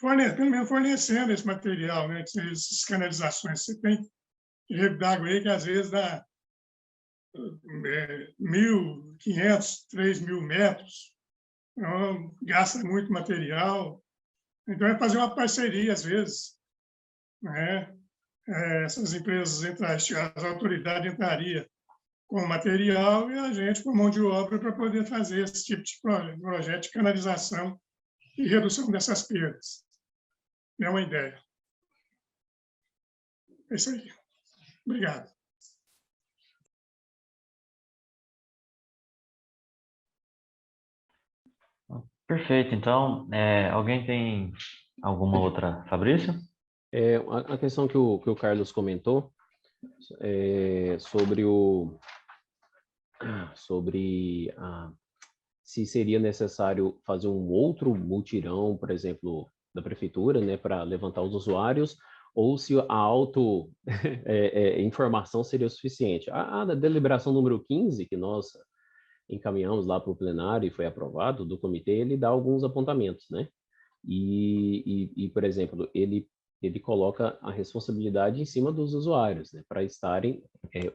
pelo menos fornecendo esse material, né, essas canalizações. Você tem rego d'água aí que às vezes dá 1.500, 3.000 metros, então gasta muito material. Então é fazer uma parceria, às vezes, né? Essas empresas, as autoridades entrariam com o material e a gente com mão de obra para poder fazer esse tipo de projeto de canalização e redução dessas perdas. É uma ideia. É isso aí. Obrigado. Perfeito. Então, alguém tem alguma outra, Fabrício? A questão que o Carlos comentou se seria necessário fazer um outro mutirão, por exemplo, da prefeitura, né, para levantar os usuários, ou se a informação seria o suficiente. A deliberação número 15, que nós encaminhamos lá para o plenário e foi aprovado do comitê, ele dá alguns apontamentos, né? E por exemplo, ele coloca a responsabilidade em cima dos usuários, né, para estarem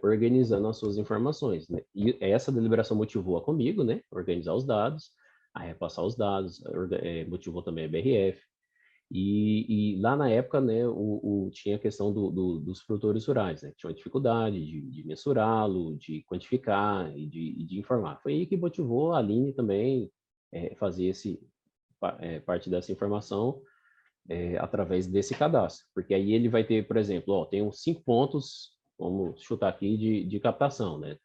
organizando as suas informações, né? E essa deliberação motivou a comigo, né, organizar os dados, a repassar os dados, motivou também a BRF. E lá na época, né, tinha a questão dos produtores rurais, né, que tinham dificuldade de mensurá-lo, de quantificar e de informar. Foi aí que motivou a Aline também fazer parte dessa informação através desse cadastro, porque aí ele vai ter, por exemplo, ó, tem uns 5 pontos, vamos chutar aqui, de captação, né?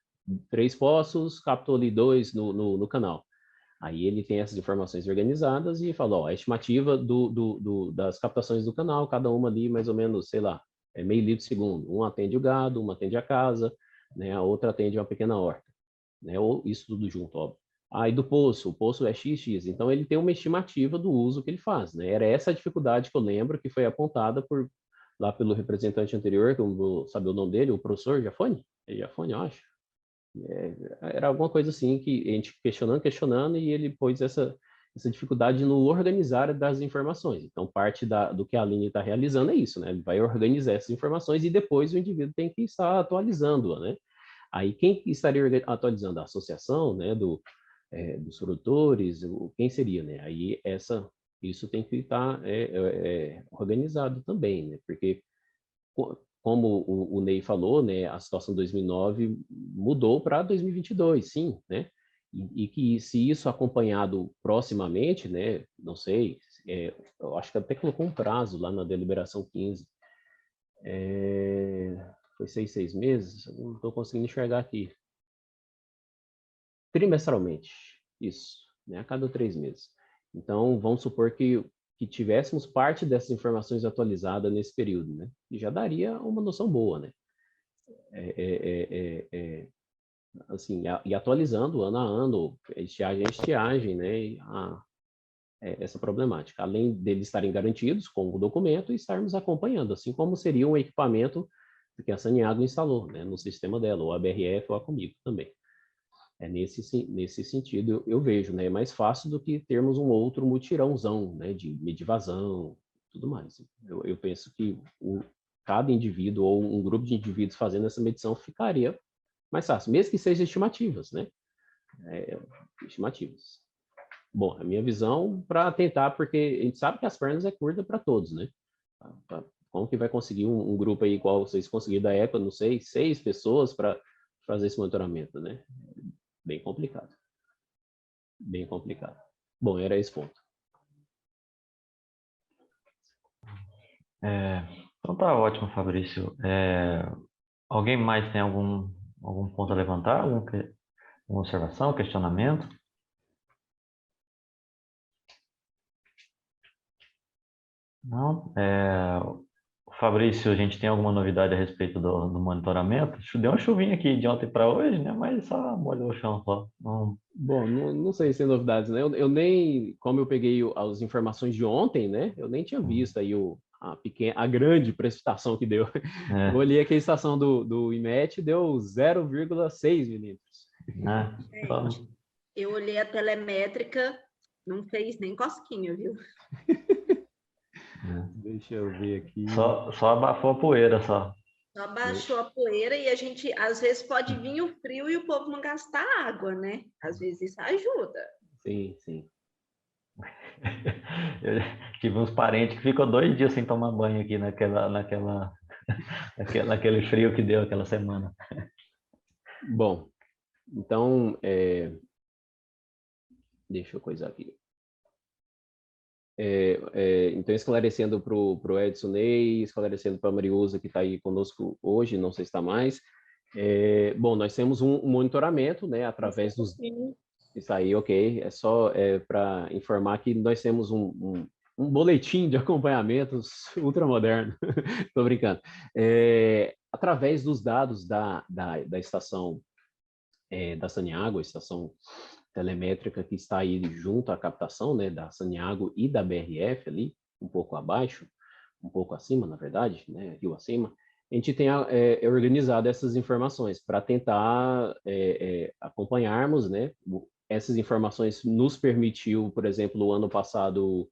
3 poços, captou ali 2 no canal. Aí ele tem essas informações organizadas e fala, ó, a estimativa das captações do canal, cada uma ali mais ou menos, sei lá, meio litro por segundo. Um atende o gado, uma atende a casa, né? A outra atende uma pequena horta, né? Ou isso tudo junto, óbvio. Aí do poço, o poço é XX, então ele tem uma estimativa do uso que ele faz, né? Era essa a dificuldade que eu lembro que foi apontada lá pelo representante anterior, que eu não vou saber o nome dele, o professor Jafone? É Jafone, eu acho. Era alguma coisa assim que a gente questionando, e ele pôs essa dificuldade no organizar das informações. Então, parte do que a Aline está realizando é isso, né? Ele vai organizar essas informações e depois o indivíduo tem que estar atualizando-a, né? Aí, quem estaria atualizando? A associação, né, dos produtores, quem seria, né? Aí, isso tem que estar organizado também, né? Porque como o Ney falou, né, a situação de 2009 mudou para 2022, sim, né? E que se isso acompanhado proximamente, né, não sei, eu acho que até colocou um prazo lá na deliberação 15, foi 6 meses, não estou conseguindo enxergar aqui. Trimestralmente, isso, né, a cada 3 meses. Então, vamos supor que tivéssemos parte dessas informações atualizadas nesse período, né? E já daria uma noção boa, né? Assim, e atualizando ano a ano, estiagem a estiagem, né? Essa problemática. Além deles estarem garantidos com o documento e estarmos acompanhando, assim como seria um equipamento que a Saneago instalou, né? No sistema dela, ou a BRF ou a Comigo também. Nesse sentido, eu vejo, né? É mais fácil do que termos um outro mutirãozão, né? De medivasão, tudo mais. Eu penso que cada indivíduo ou um grupo de indivíduos fazendo essa medição ficaria mais fácil, mesmo que sejam estimativas, né? Estimativas. Bom, a minha visão para tentar, porque a gente sabe que as pernas é curta para todos, né? Como que vai conseguir um grupo aí igual vocês conseguiram da EPA, não sei, 6 pessoas para fazer esse monitoramento, né? Bem complicado. Bem complicado. Bom, era esse ponto. Então tá ótimo, Fabrício. Alguém mais tem algum ponto a levantar? Alguma observação, questionamento? Não? Fabrício, a gente tem alguma novidade a respeito do monitoramento? Deu uma chuvinha aqui de ontem para hoje, né? Mas só molhou o chão só. Não... Bom, não sei se tem novidades, né? Eu nem, como eu peguei as informações de ontem, né? Eu nem tinha visto aí a grande precipitação que deu. Eu olhei aqui a estação do IMET, deu 0,6 milímetros. Eu olhei a telemétrica, não fez nem cosquinha, viu? Deixa eu ver aqui. Só abafou a poeira, só. Só baixou a poeira e a gente, às vezes, pode vir o frio e o povo não gastar água, né? Às vezes isso ajuda. Sim, sim. Eu tive uns parentes que ficou 2 dias sem tomar banho aqui naquele frio que deu aquela semana. Bom, então, deixa eu coisar aqui. Então, esclarecendo para o Edson Ney, esclarecendo para a Mariusa, que está aí conosco hoje, não sei se está mais. Bom, nós temos um monitoramento, né, através dos... Isso aí, ok. É só para informar que nós temos um boletim de acompanhamentos ultramoderno. Estou brincando. Através dos dados da estação da Saneago, a estação telemétrica que está aí junto à captação, né, da Saneago e da BRF ali, um pouco abaixo, um pouco acima, na verdade, né, rio acima, a gente tem organizado essas informações para tentar acompanharmos, né, essas informações nos permitiu, por exemplo, o ano passado,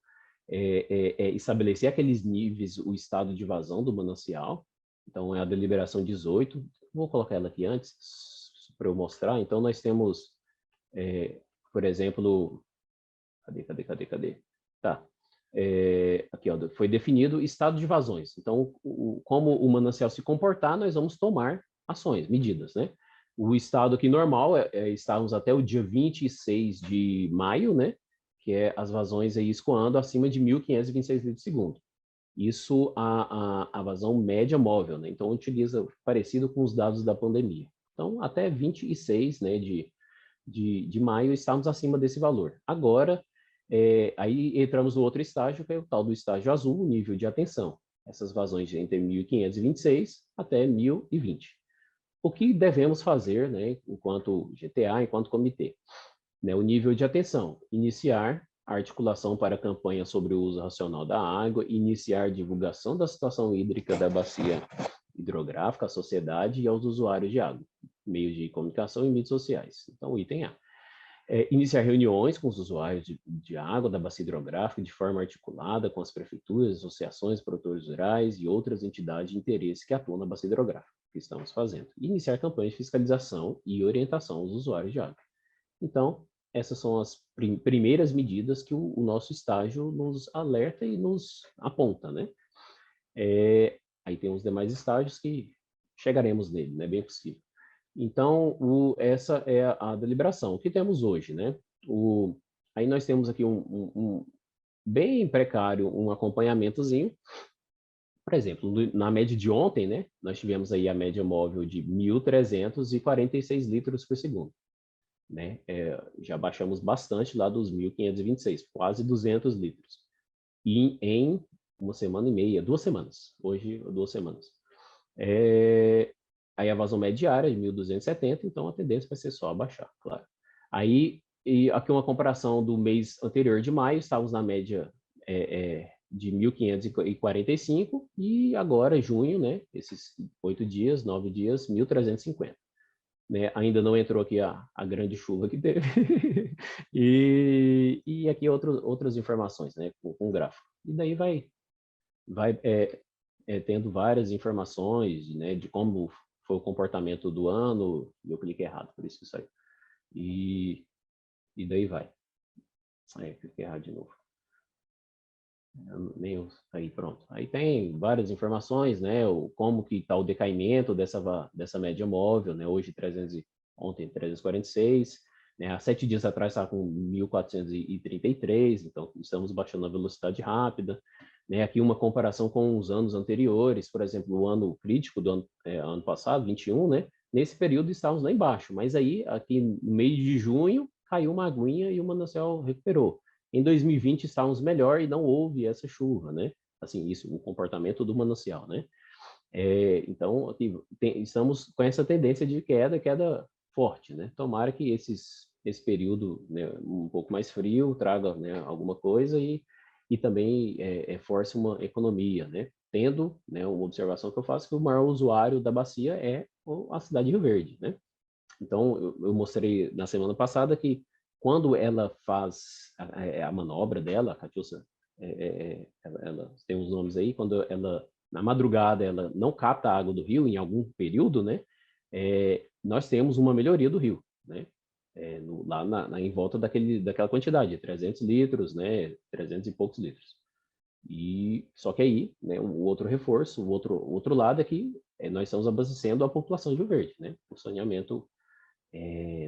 estabelecer aqueles níveis, o estado de vazão do manancial, então é a deliberação 18, vou colocar ela aqui antes, para eu mostrar. Então, nós temos, por exemplo, cadê? Tá. aqui, ó, foi definido estado de vazões. Então, como o manancial se comportar, nós vamos tomar ações, medidas, né? O estado aqui normal estávamos até o dia 26 de maio, né? Que é as vazões aí escoando acima de 1.526 litros por segundo. Isso a vazão média móvel, né? Então, utiliza parecido com os dados da pandemia. Então, até 26, né, de maio, estávamos acima desse valor. Agora, aí entramos no outro estágio, que é o tal do estágio azul, o nível de atenção. Essas vazões entre 1.526 até 1.020. O que devemos fazer, né, enquanto GTA, enquanto comitê? Né, o nível de atenção, iniciar a articulação para a campanha sobre o uso racional da água, iniciar divulgação da situação hídrica da bacia hidrográfica à sociedade e aos usuários de água, meios de comunicação e mídias sociais. Então, item A. Iniciar reuniões com os usuários de água da bacia hidrográfica de forma articulada com as prefeituras, associações, produtores rurais e outras entidades de interesse que atuam na bacia hidrográfica, que estamos fazendo. E iniciar campanhas de fiscalização e orientação aos usuários de água. Então, essas são as primeiras medidas que o nosso estágio nos alerta e nos aponta, né? Aí tem os demais estágios que chegaremos nele, né? Bem possível. Então, essa é a deliberação. O que temos hoje, né? Aí nós temos aqui um bem precário, um acompanhamentozinho. Por exemplo, na média de ontem, né? Nós tivemos aí a média móvel de 1.346 litros por segundo. Né? Já baixamos bastante lá dos 1.526, quase 200 litros. E em uma semana e meia, 2 semanas. Hoje, 2 semanas. Aí a vazão média diária de 1.270, então a tendência vai ser só abaixar, claro. Aí, e aqui uma comparação do mês anterior de maio, estávamos na média de 1.545 e agora, junho, né, esses 8 dias, 9 dias, 1.350. Né? Ainda não entrou aqui a grande chuva que teve. e aqui outras informações, né, com gráfico. E daí vai tendo várias informações, né, de como foi o comportamento do ano, e eu cliquei errado, por isso que saiu. E daí vai. Cliquei errado de novo. Aí pronto. Aí tem várias informações, né, como que está o decaimento dessa média móvel, né, hoje ontem 346, né, há 7 dias atrás estava com 1.433, então estamos baixando a velocidade rápida. Né, aqui uma comparação com os anos anteriores, por exemplo, o ano crítico do ano passado, 21, né? Nesse período estávamos lá embaixo, mas aí, aqui no mês de junho, caiu uma aguinha e o manancial recuperou. Em 2020 estávamos melhor e não houve essa chuva, né? Assim, isso, o comportamento do manancial, né? Então, aqui estamos com essa tendência de queda forte, né? Tomara que esse período, né, um pouco mais frio traga, né, alguma coisa e também force uma economia, né? Tendo, né, uma observação que eu faço que o maior usuário da bacia é a cidade de Rio Verde, né? Então, eu mostrei na semana passada que quando ela faz a manobra dela, a Catiúcia, ela tem uns nomes aí, quando ela, na madrugada, ela não capta a água do rio em algum período, né? Nós temos uma melhoria do rio, né? Lá em volta daquela quantidade, 300 litros, né, 300 e poucos litros. E só que aí, né, o outro reforço, o outro lado é que nós estamos abastecendo a população de Rio Verde, né, o saneamento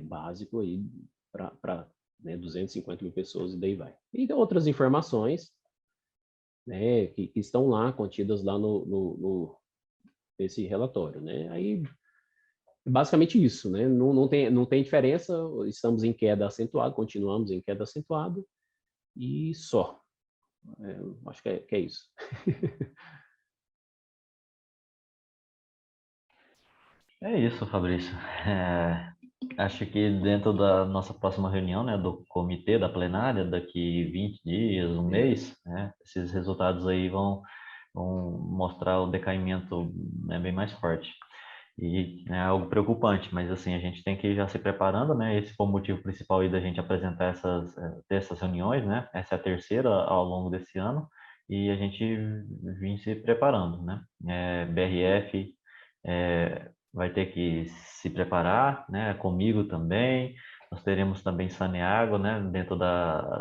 básico aí para 250 mil pessoas e daí vai. E outras informações, né, que estão lá contidas lá nesse relatório, né. Aí basicamente isso, né? Não tem diferença, estamos em queda acentuada, continuamos em queda acentuada e só. Acho que é isso. É isso, Fabrício. Acho que dentro da nossa próxima reunião, né, do comitê, da plenária, daqui 20 dias, um mês, né, esses resultados aí vão mostrar o decaimento, né, bem mais forte. E é algo preocupante, mas assim, a gente tem que ir já se preparando, né? Esse foi o motivo principal aí da gente apresentar ter essas reuniões, né? Essa é a terceira ao longo desse ano e a gente vem se preparando, né? BRF vai ter que se preparar, né? Comigo também, Nós teremos também Saneágua, né,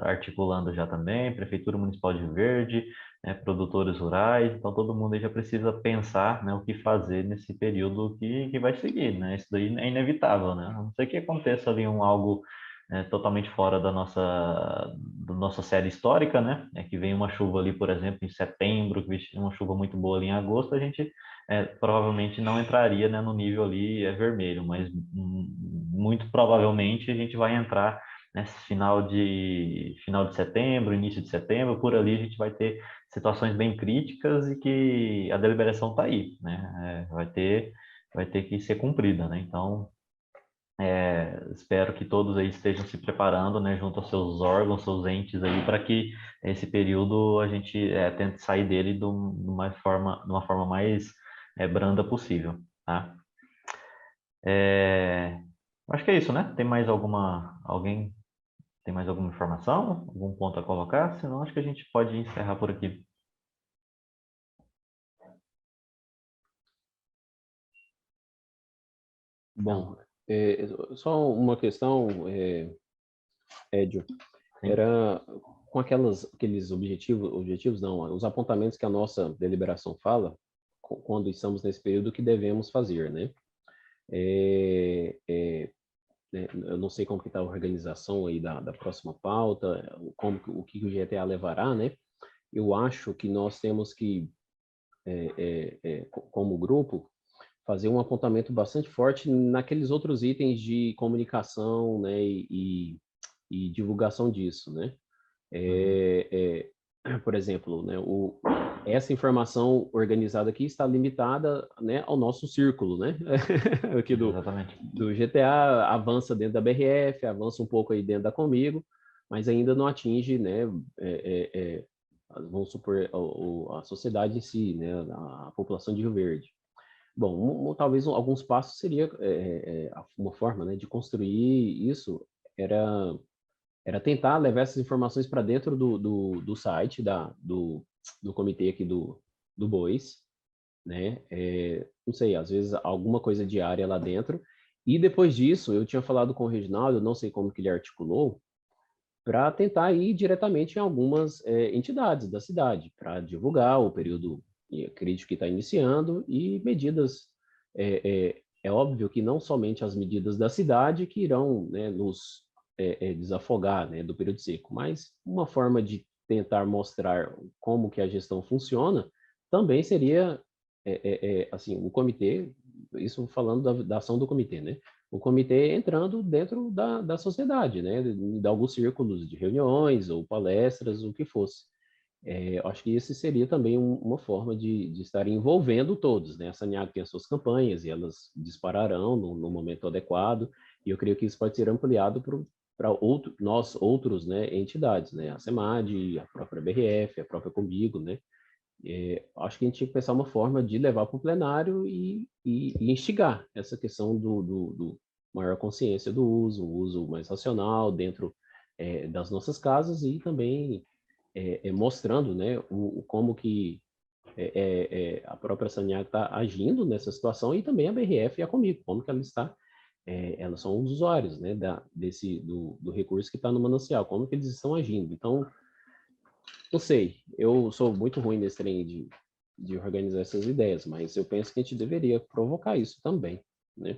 articulando já também, Prefeitura Municipal de Rio Verde, né, produtores rurais, então todo mundo aí já precisa pensar, né, o que fazer nesse período que vai seguir, né, isso daí é inevitável, né, a não ser que aconteça ali algo totalmente fora da nossa série histórica, né, que vem uma chuva ali, por exemplo, em setembro, que vem uma chuva muito boa ali em agosto, a gente provavelmente não entraria, né, no nível ali vermelho, mas muito provavelmente a gente vai entrar nesse final de setembro, início de setembro, por ali a gente vai ter situações bem críticas e que a deliberação está aí, né? Vai ter que ser cumprida, né? Então, espero que todos aí estejam se preparando, né, junto aos seus órgãos, seus entes aí, para que esse período a gente tente sair dele de uma forma mais branda possível, tá? Acho que é isso, né? Alguém tem mais alguma informação? Algum ponto a colocar? Senão, acho que a gente pode encerrar por aqui. Bom, só uma questão, Edio, era com aqueles objetivos não, os apontamentos que a nossa deliberação fala, quando estamos nesse período, que devemos fazer, né? Né, eu não sei como que está a organização aí da próxima pauta, o que o GTA levará, né? Eu acho que nós temos que, como grupo, fazer um apontamento bastante forte naqueles outros itens de comunicação, né, e divulgação disso, né? Por exemplo, né, essa informação organizada aqui está limitada, né, ao nosso círculo, né? Aqui do GTA, avança dentro da BRF, avança um pouco aí dentro da Comigo, mas ainda não atinge, né, vamos supor, a sociedade em si, né, a população de Rio Verde. Bom, talvez alguns passos seria uma forma, né, de construir isso, era tentar levar essas informações para dentro do site do comitê aqui do BOIS, né? Não sei, às vezes alguma coisa diária lá dentro. E depois disso, eu tinha falado com o Reginaldo, não sei como que ele articulou, para tentar ir diretamente em algumas entidades da cidade, para divulgar o período crítico que está iniciando e medidas. É óbvio que não somente as medidas da cidade que irão, né, nos desafogar, né, do período seco, mas uma forma de tentar mostrar como que a gestão funciona também seria assim, o comitê, isso falando da ação do comitê, né? O comitê entrando dentro da sociedade, né? De alguns círculos de reuniões ou palestras, o que fosse. Acho que esse seria também uma forma de estar envolvendo todos, né? A Saneago tem as suas campanhas e elas dispararão no momento adequado, e eu creio que isso pode ser ampliado para nós outros, né, entidades, né? A SEMAD, a própria BRF, a própria Comigo, né? Acho que a gente tinha que pensar uma forma de levar para o plenário e instigar essa questão do maior consciência do uso, o uso mais racional dentro das nossas casas e também mostrando, né, como que a própria Saneago está agindo nessa situação e também a BRF e a Comigo, como que ela está, elas são os usuários, né, do recurso que está no manancial, como que eles estão agindo. Então, não sei, eu sou muito ruim nesse trem de organizar essas ideias, mas eu penso que a gente deveria provocar isso também, né?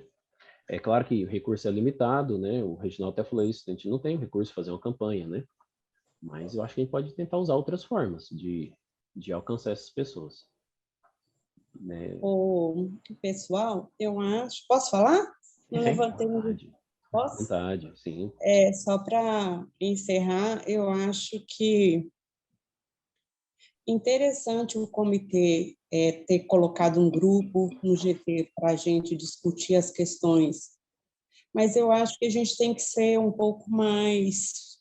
É claro que o recurso é limitado, né? O Reginaldo até falou isso, a gente não tem o recurso para fazer uma campanha, né? Mas eu acho que a gente pode tentar usar outras formas de alcançar essas pessoas. Né? O pessoal, eu acho... Posso falar? Não levantei muito. Posso? Vontade, sim. Só para encerrar, eu acho que interessante o comitê ter colocado um grupo no GT para a gente discutir as questões, mas eu acho que a gente tem que ser um pouco mais...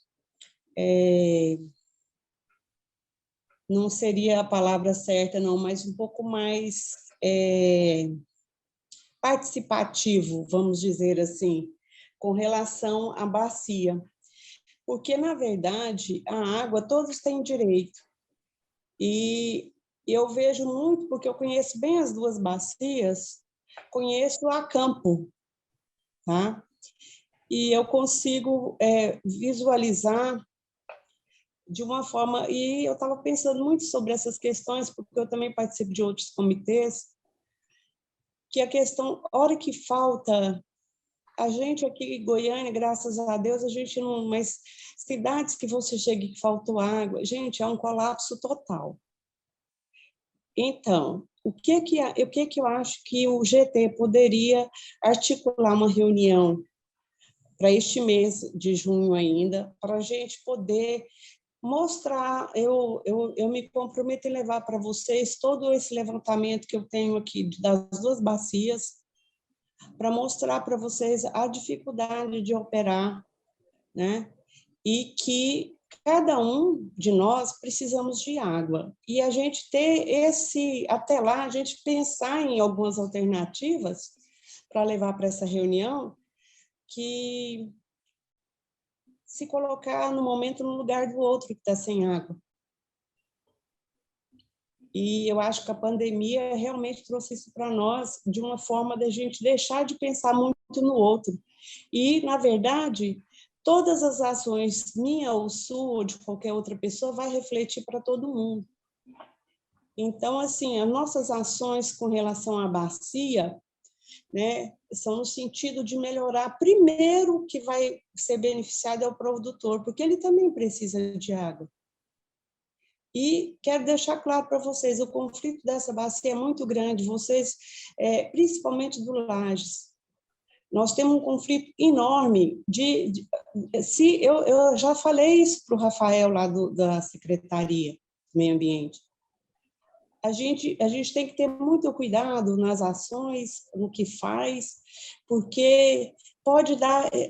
não seria a palavra certa, não, mas um pouco mais participativo, vamos dizer assim, com relação à bacia. Porque, na verdade, a água todos têm direito. E eu vejo muito, porque eu conheço bem as duas bacias, conheço a campo, tá? e eu consigo visualizar de uma forma, e eu estava pensando muito sobre essas questões, porque eu também participo de outros comitês, que a questão, a hora que falta, a gente aqui em Goiânia, graças a Deus, a gente não, mas cidades que você chega e que faltou água, gente, é um colapso total. Então, o que que eu acho que o GT poderia articular uma reunião para este mês de junho ainda, para a gente poder mostrar, eu me comprometo em levar para vocês todo esse levantamento que eu tenho aqui das duas bacias, para mostrar para vocês a dificuldade de operar, né? E que cada um de nós precisamos de água. E a gente ter até lá, a gente pensar em algumas alternativas para levar para essa reunião, que se colocar no momento no lugar do outro que está sem água. E eu acho que a pandemia realmente trouxe isso para nós de uma forma da gente deixar de pensar muito no outro. E, na verdade, todas as ações, minha ou sua ou de qualquer outra pessoa, vai refletir para todo mundo. Então, assim, as nossas ações com relação à bacia, né, são no sentido de melhorar. Primeiro, que vai ser beneficiado é o produtor, porque ele também precisa de água. E quero deixar claro para vocês, o conflito dessa bacia é muito grande, vocês, principalmente do Lages. Nós temos um conflito enorme se eu já falei isso para o Rafael lá da Secretaria do Meio Ambiente. A gente tem que ter muito cuidado nas ações, no que faz, porque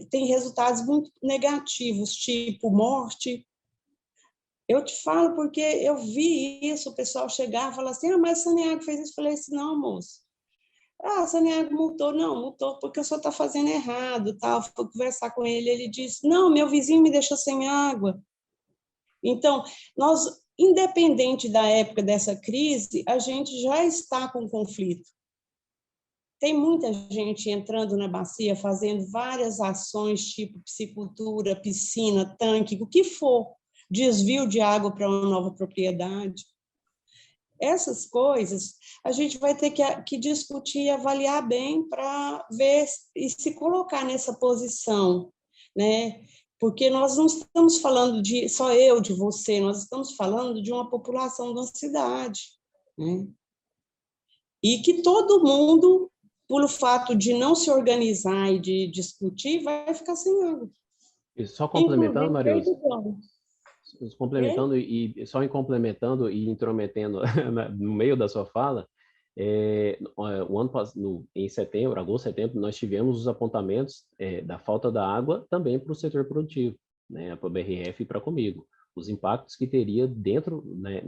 tem resultados muito negativos, tipo morte. Eu te falo porque eu vi isso, o pessoal chegar e falar assim, mas a Saneago fez isso. Eu falei assim, não, moço. A Saneago multou. Não, multou porque o senhor está fazendo errado. Tal. Fui conversar com ele, ele disse, não, meu vizinho me deixou sem água. Então, independente da época dessa crise, a gente já está com conflito. Tem muita gente entrando na bacia, fazendo várias ações, tipo piscicultura, piscina, tanque, o que for, desvio de água para uma nova propriedade. Essas coisas a gente vai ter que discutir e avaliar bem para ver e se colocar nessa posição, né? Porque nós não estamos falando de só eu, de você, nós estamos falando de uma população de uma cidade, né? E que todo mundo, pelo fato de não se organizar e de discutir, vai ficar sem água. E só complementando, Marilza, complementando e intrometendo no meio da sua fala, o ano passado, em setembro, agosto, setembro, nós tivemos os apontamentos da falta da água também para o setor produtivo, né, para a BRF e para Comigo, os impactos que teria dentro, né,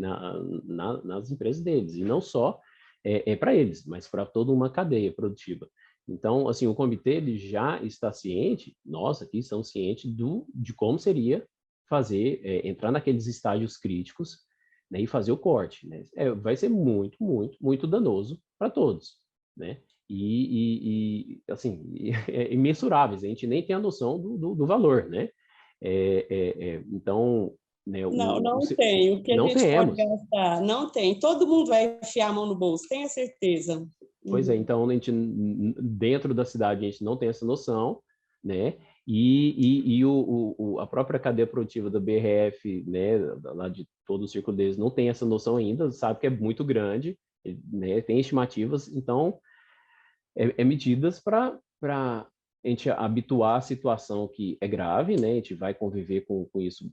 nas empresas deles, e não só para eles, mas para toda uma cadeia produtiva. Então, assim, o comitê ele já está ciente, nós aqui estamos cientes de como seria fazer, entrar naqueles estágios críticos, né, e fazer o corte, né? Vai ser muito, muito, muito danoso para todos, né? Assim, imensuráveis, a gente nem tem a noção do valor, né? Então, né, não tem, o que a gente temos. pode gastar, não tem. Todo mundo vai enfiar a mão no bolso, tenha certeza. Pois é, então, a gente, dentro da cidade, a gente não tem essa noção, né? E a própria cadeia produtiva da BRF, né, lá de todo o círculo deles, não tem essa noção ainda, sabe que é muito grande, né, tem estimativas, então, medidas para a gente habituar a situação que é grave, né, a gente vai conviver com isso,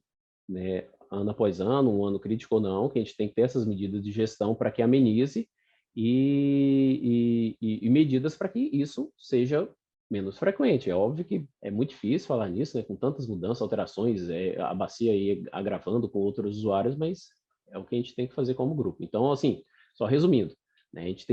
né, ano após ano, um ano crítico ou não, que a gente tem que ter essas medidas de gestão para que amenize e medidas para que isso seja menos frequente. É óbvio que é muito difícil falar nisso, né, com tantas mudanças, alterações, a bacia aí agravando com outros usuários, mas é o que a gente tem que fazer como grupo. Então, assim, só resumindo, né, a gente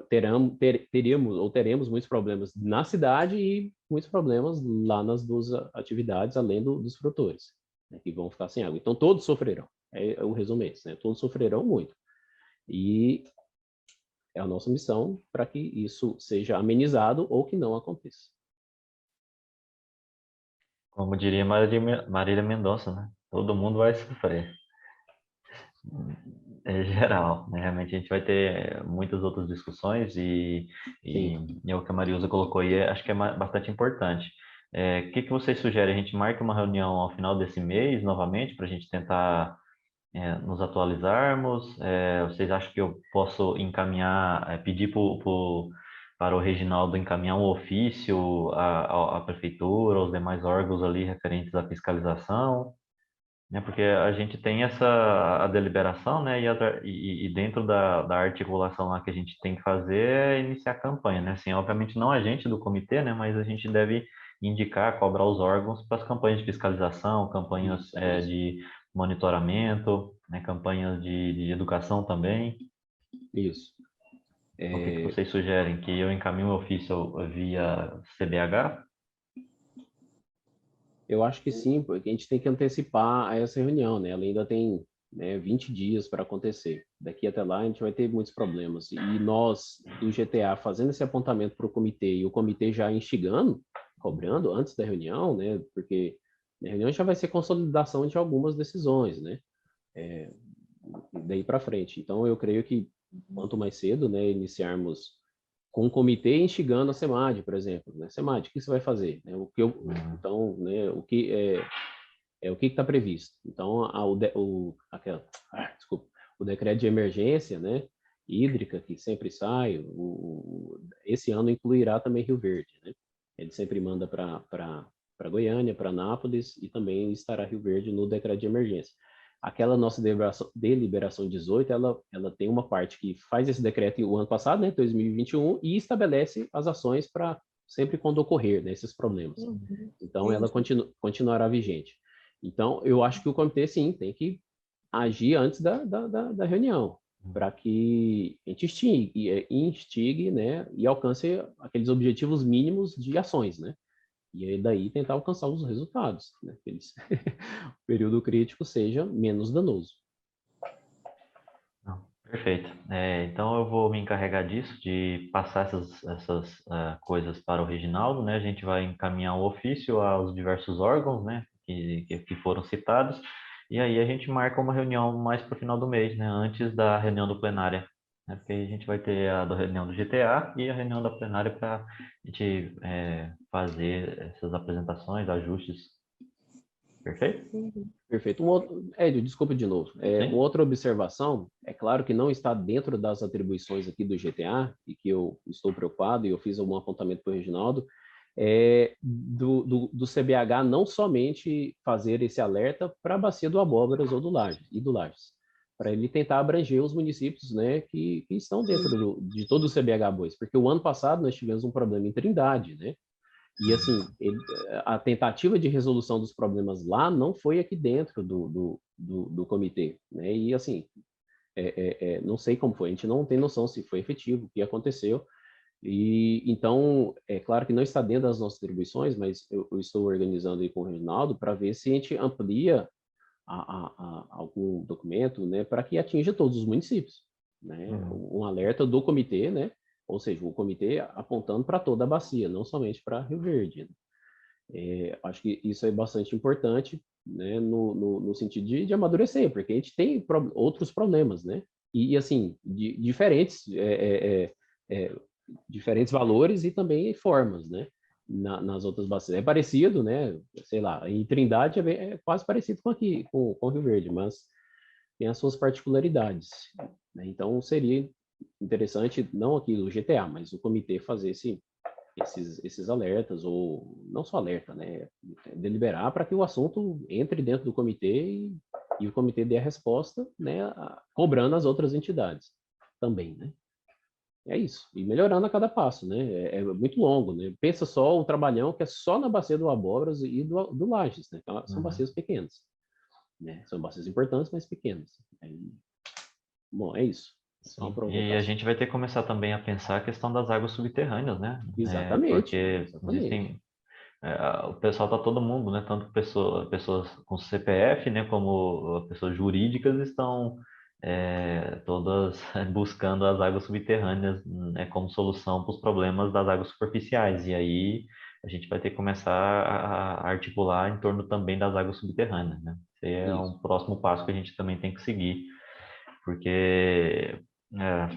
teremos muitos problemas na cidade e muitos problemas lá nas duas atividades, além dos produtores, né, que vão ficar sem água. Então, todos sofrerão. O resumo é esse, né? Todos sofrerão muito. E é a nossa missão para que isso seja amenizado ou que não aconteça. Como diria Marília Mendonça, né? Todo mundo vai sofrer. É geral, né? Realmente a gente vai ter muitas outras discussões e o que a Marilza colocou aí, acho que é bastante importante. O que vocês sugerem? A gente marca uma reunião ao final desse mês, novamente, para a gente tentar nos atualizarmos? Vocês acham que eu posso encaminhar, pedir para o Reginaldo encaminhar um ofício à prefeitura, aos demais órgãos ali referentes à fiscalização? Né? Porque a gente tem a deliberação, né? E dentro da articulação lá que a gente tem que fazer é iniciar a campanha, né? Assim, obviamente não a gente do comitê, né? Mas a gente deve indicar, cobrar os órgãos para as campanhas de fiscalização, campanhas de monitoramento, né? Campanhas de educação também. Isso. O que vocês sugerem? Que eu encaminhe um ofício via CBH? Eu acho que sim, porque a gente tem que antecipar a essa reunião, né? Ela ainda tem, né, 20 dias para acontecer. Daqui até lá a gente vai ter muitos problemas. E nós, do GTA, fazendo esse apontamento para o comitê e o comitê já instigando, cobrando antes da reunião, né? Porque a reunião já vai ser consolidação de algumas decisões, né? Daí para frente. Então, eu creio que quanto mais cedo, né, iniciarmos com o comitê instigando a SEMAD, por exemplo, né? SEMAD, o que você vai fazer? Então, né, o que está previsto? Então, desculpa, o decreto de emergência, né, hídrica que sempre sai, esse ano incluirá também Rio Verde, né? Ele sempre manda para Goiânia, para Anápolis e também estará Rio Verde no decreto de emergência. Aquela nossa deliberação 18, ela tem uma parte que faz esse decreto o ano passado, né, 2021, e estabelece as ações para sempre quando ocorrer, né, esses problemas. Então, ela continuará vigente. Então, eu acho que o comitê, sim, tem que agir antes da reunião, para que a gente instigue, né, e alcance aqueles objetivos mínimos de ações, né? E aí daí tentar alcançar os resultados, né? Que o período crítico seja menos danoso. Perfeito. Então eu vou me encarregar disso, de passar essas coisas para o Reginaldo, né? A gente vai encaminhar o ofício aos diversos órgãos, né? Que foram citados, e aí a gente marca uma reunião mais para o final do mês, né? Antes da reunião do plenária, né? Porque a gente vai ter a reunião do GTA e a reunião da plenária para a gente fazer essas apresentações, ajustes. Perfeito? Perfeito. Hélio, desculpa de novo. Uma outra observação, é claro que não está dentro das atribuições aqui do GTA, e que eu estou preocupado, e eu fiz algum apontamento para o Reginaldo, do CBH não somente fazer esse alerta para a bacia do Abóboras ou do Lages, para ele tentar abranger os municípios, né, que estão dentro de todo o CBH Bois, porque o ano passado nós tivemos um problema em Trindade, né? E, assim, a tentativa de resolução dos problemas lá não foi aqui dentro do comitê, né? E, assim, não sei como foi, a gente não tem noção se foi efetivo, o que aconteceu. E, então, é claro que não está dentro das nossas atribuições, mas eu estou organizando aí com o Reginaldo para ver se a gente amplia algum documento, né, para que atinja todos os municípios, né? Um alerta do comitê, né? Ou seja, o comitê apontando para toda a bacia, não somente para Rio Verde. Acho que isso é bastante importante, né, no sentido de amadurecer, porque a gente tem outros problemas, né? E assim, diferentes valores e também formas, né? Nas outras bacias. É parecido, né? Sei lá, em Trindade é quase parecido com aqui, com Rio Verde, mas tem as suas particularidades, né? Então, seria interessante, não aqui do GTA, mas o comitê fazer esses alertas, ou não só alerta, né? Deliberar para que o assunto entre dentro do comitê e o comitê dê a resposta, né? Cobrando as outras entidades também, né? É isso, e melhorando a cada passo, né? É muito longo, né? Pensa só o trabalhão que é só na bacia do Abóboras e do Lages, né? Então, são bacias pequenas, né? São bacias importantes, mas pequenas. Bom, é isso. E a gente vai ter que começar também a pensar a questão das águas subterrâneas, né? Exatamente. Porque existem, o pessoal está todo mundo, né? Tanto pessoas com CPF, né? Como pessoas jurídicas estão todas buscando as águas subterrâneas, né, como solução para os problemas das águas superficiais. E aí a gente vai ter que começar a articular em torno também das águas subterrâneas, né? Esse é um próximo passo que a gente também tem que seguir, porque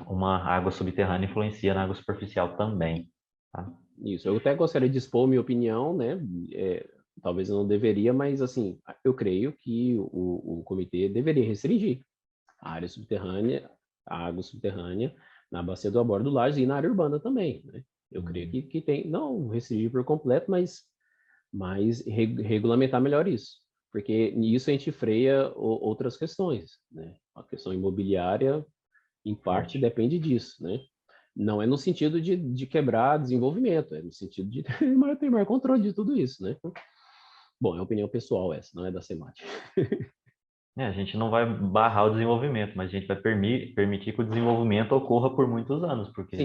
uma água subterrânea influencia na água superficial também, tá? Isso, eu até gostaria de expor minha opinião, né? Talvez eu não deveria, mas assim, eu creio que o comitê deveria restringir a área subterrânea, a água subterrânea na bacia do abordo do Lages e na área urbana também, né? Eu creio que tem, não restringir por completo, mas regulamentar melhor isso, porque nisso a gente freia outras questões, né? A questão imobiliária, em parte, depende disso, né? Não é no sentido de quebrar desenvolvimento, é no sentido de ter maior controle de tudo isso, né? Bom, é opinião pessoal essa, não é da CEMAT. A gente não vai barrar o desenvolvimento, mas a gente vai permitir que o desenvolvimento ocorra por muitos anos, porque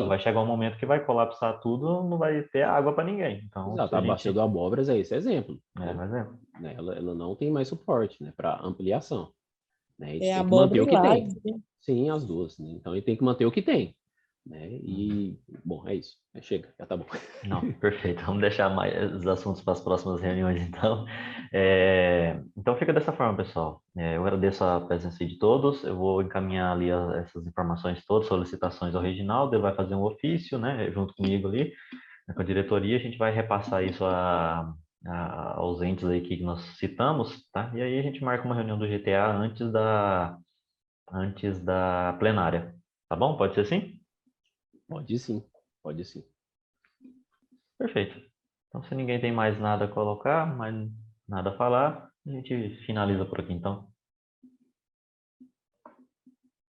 vai chegar um momento que vai colapsar tudo, não vai ter água para ninguém. Então, exato, a bacia do Abóboras é esse exemplo. Né? Ela não tem mais suporte, né, para ampliação. Né? A gente É tem que manter o que tem. né? Sim, as duas. Né? Então, a gente tem que manter o que tem. Né? E, bom, é isso. Chega, já tá bom. Não, perfeito. Vamos deixar mais os assuntos para as próximas reuniões, então. Então, fica dessa forma, pessoal. Eu agradeço a presença de todos. Eu vou encaminhar ali essas informações todas, solicitações ao Reginaldo. Ele vai fazer um ofício, né, junto comigo ali, com a diretoria. A gente vai repassar isso aos entes aí que nós citamos, tá? E aí a gente marca uma reunião do GTA antes da plenária. Tá bom? Pode ser assim? Pode sim, pode sim. Perfeito. Então, se ninguém tem mais nada a colocar, mais nada a falar, a gente finaliza por aqui, então.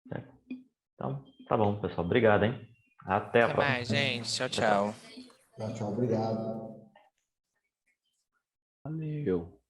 Certo? Então, tá bom, pessoal. Obrigado, hein? Até a próxima. Até mais, gente. Tchau, tchau. Tchau, tchau. Obrigado. Valeu.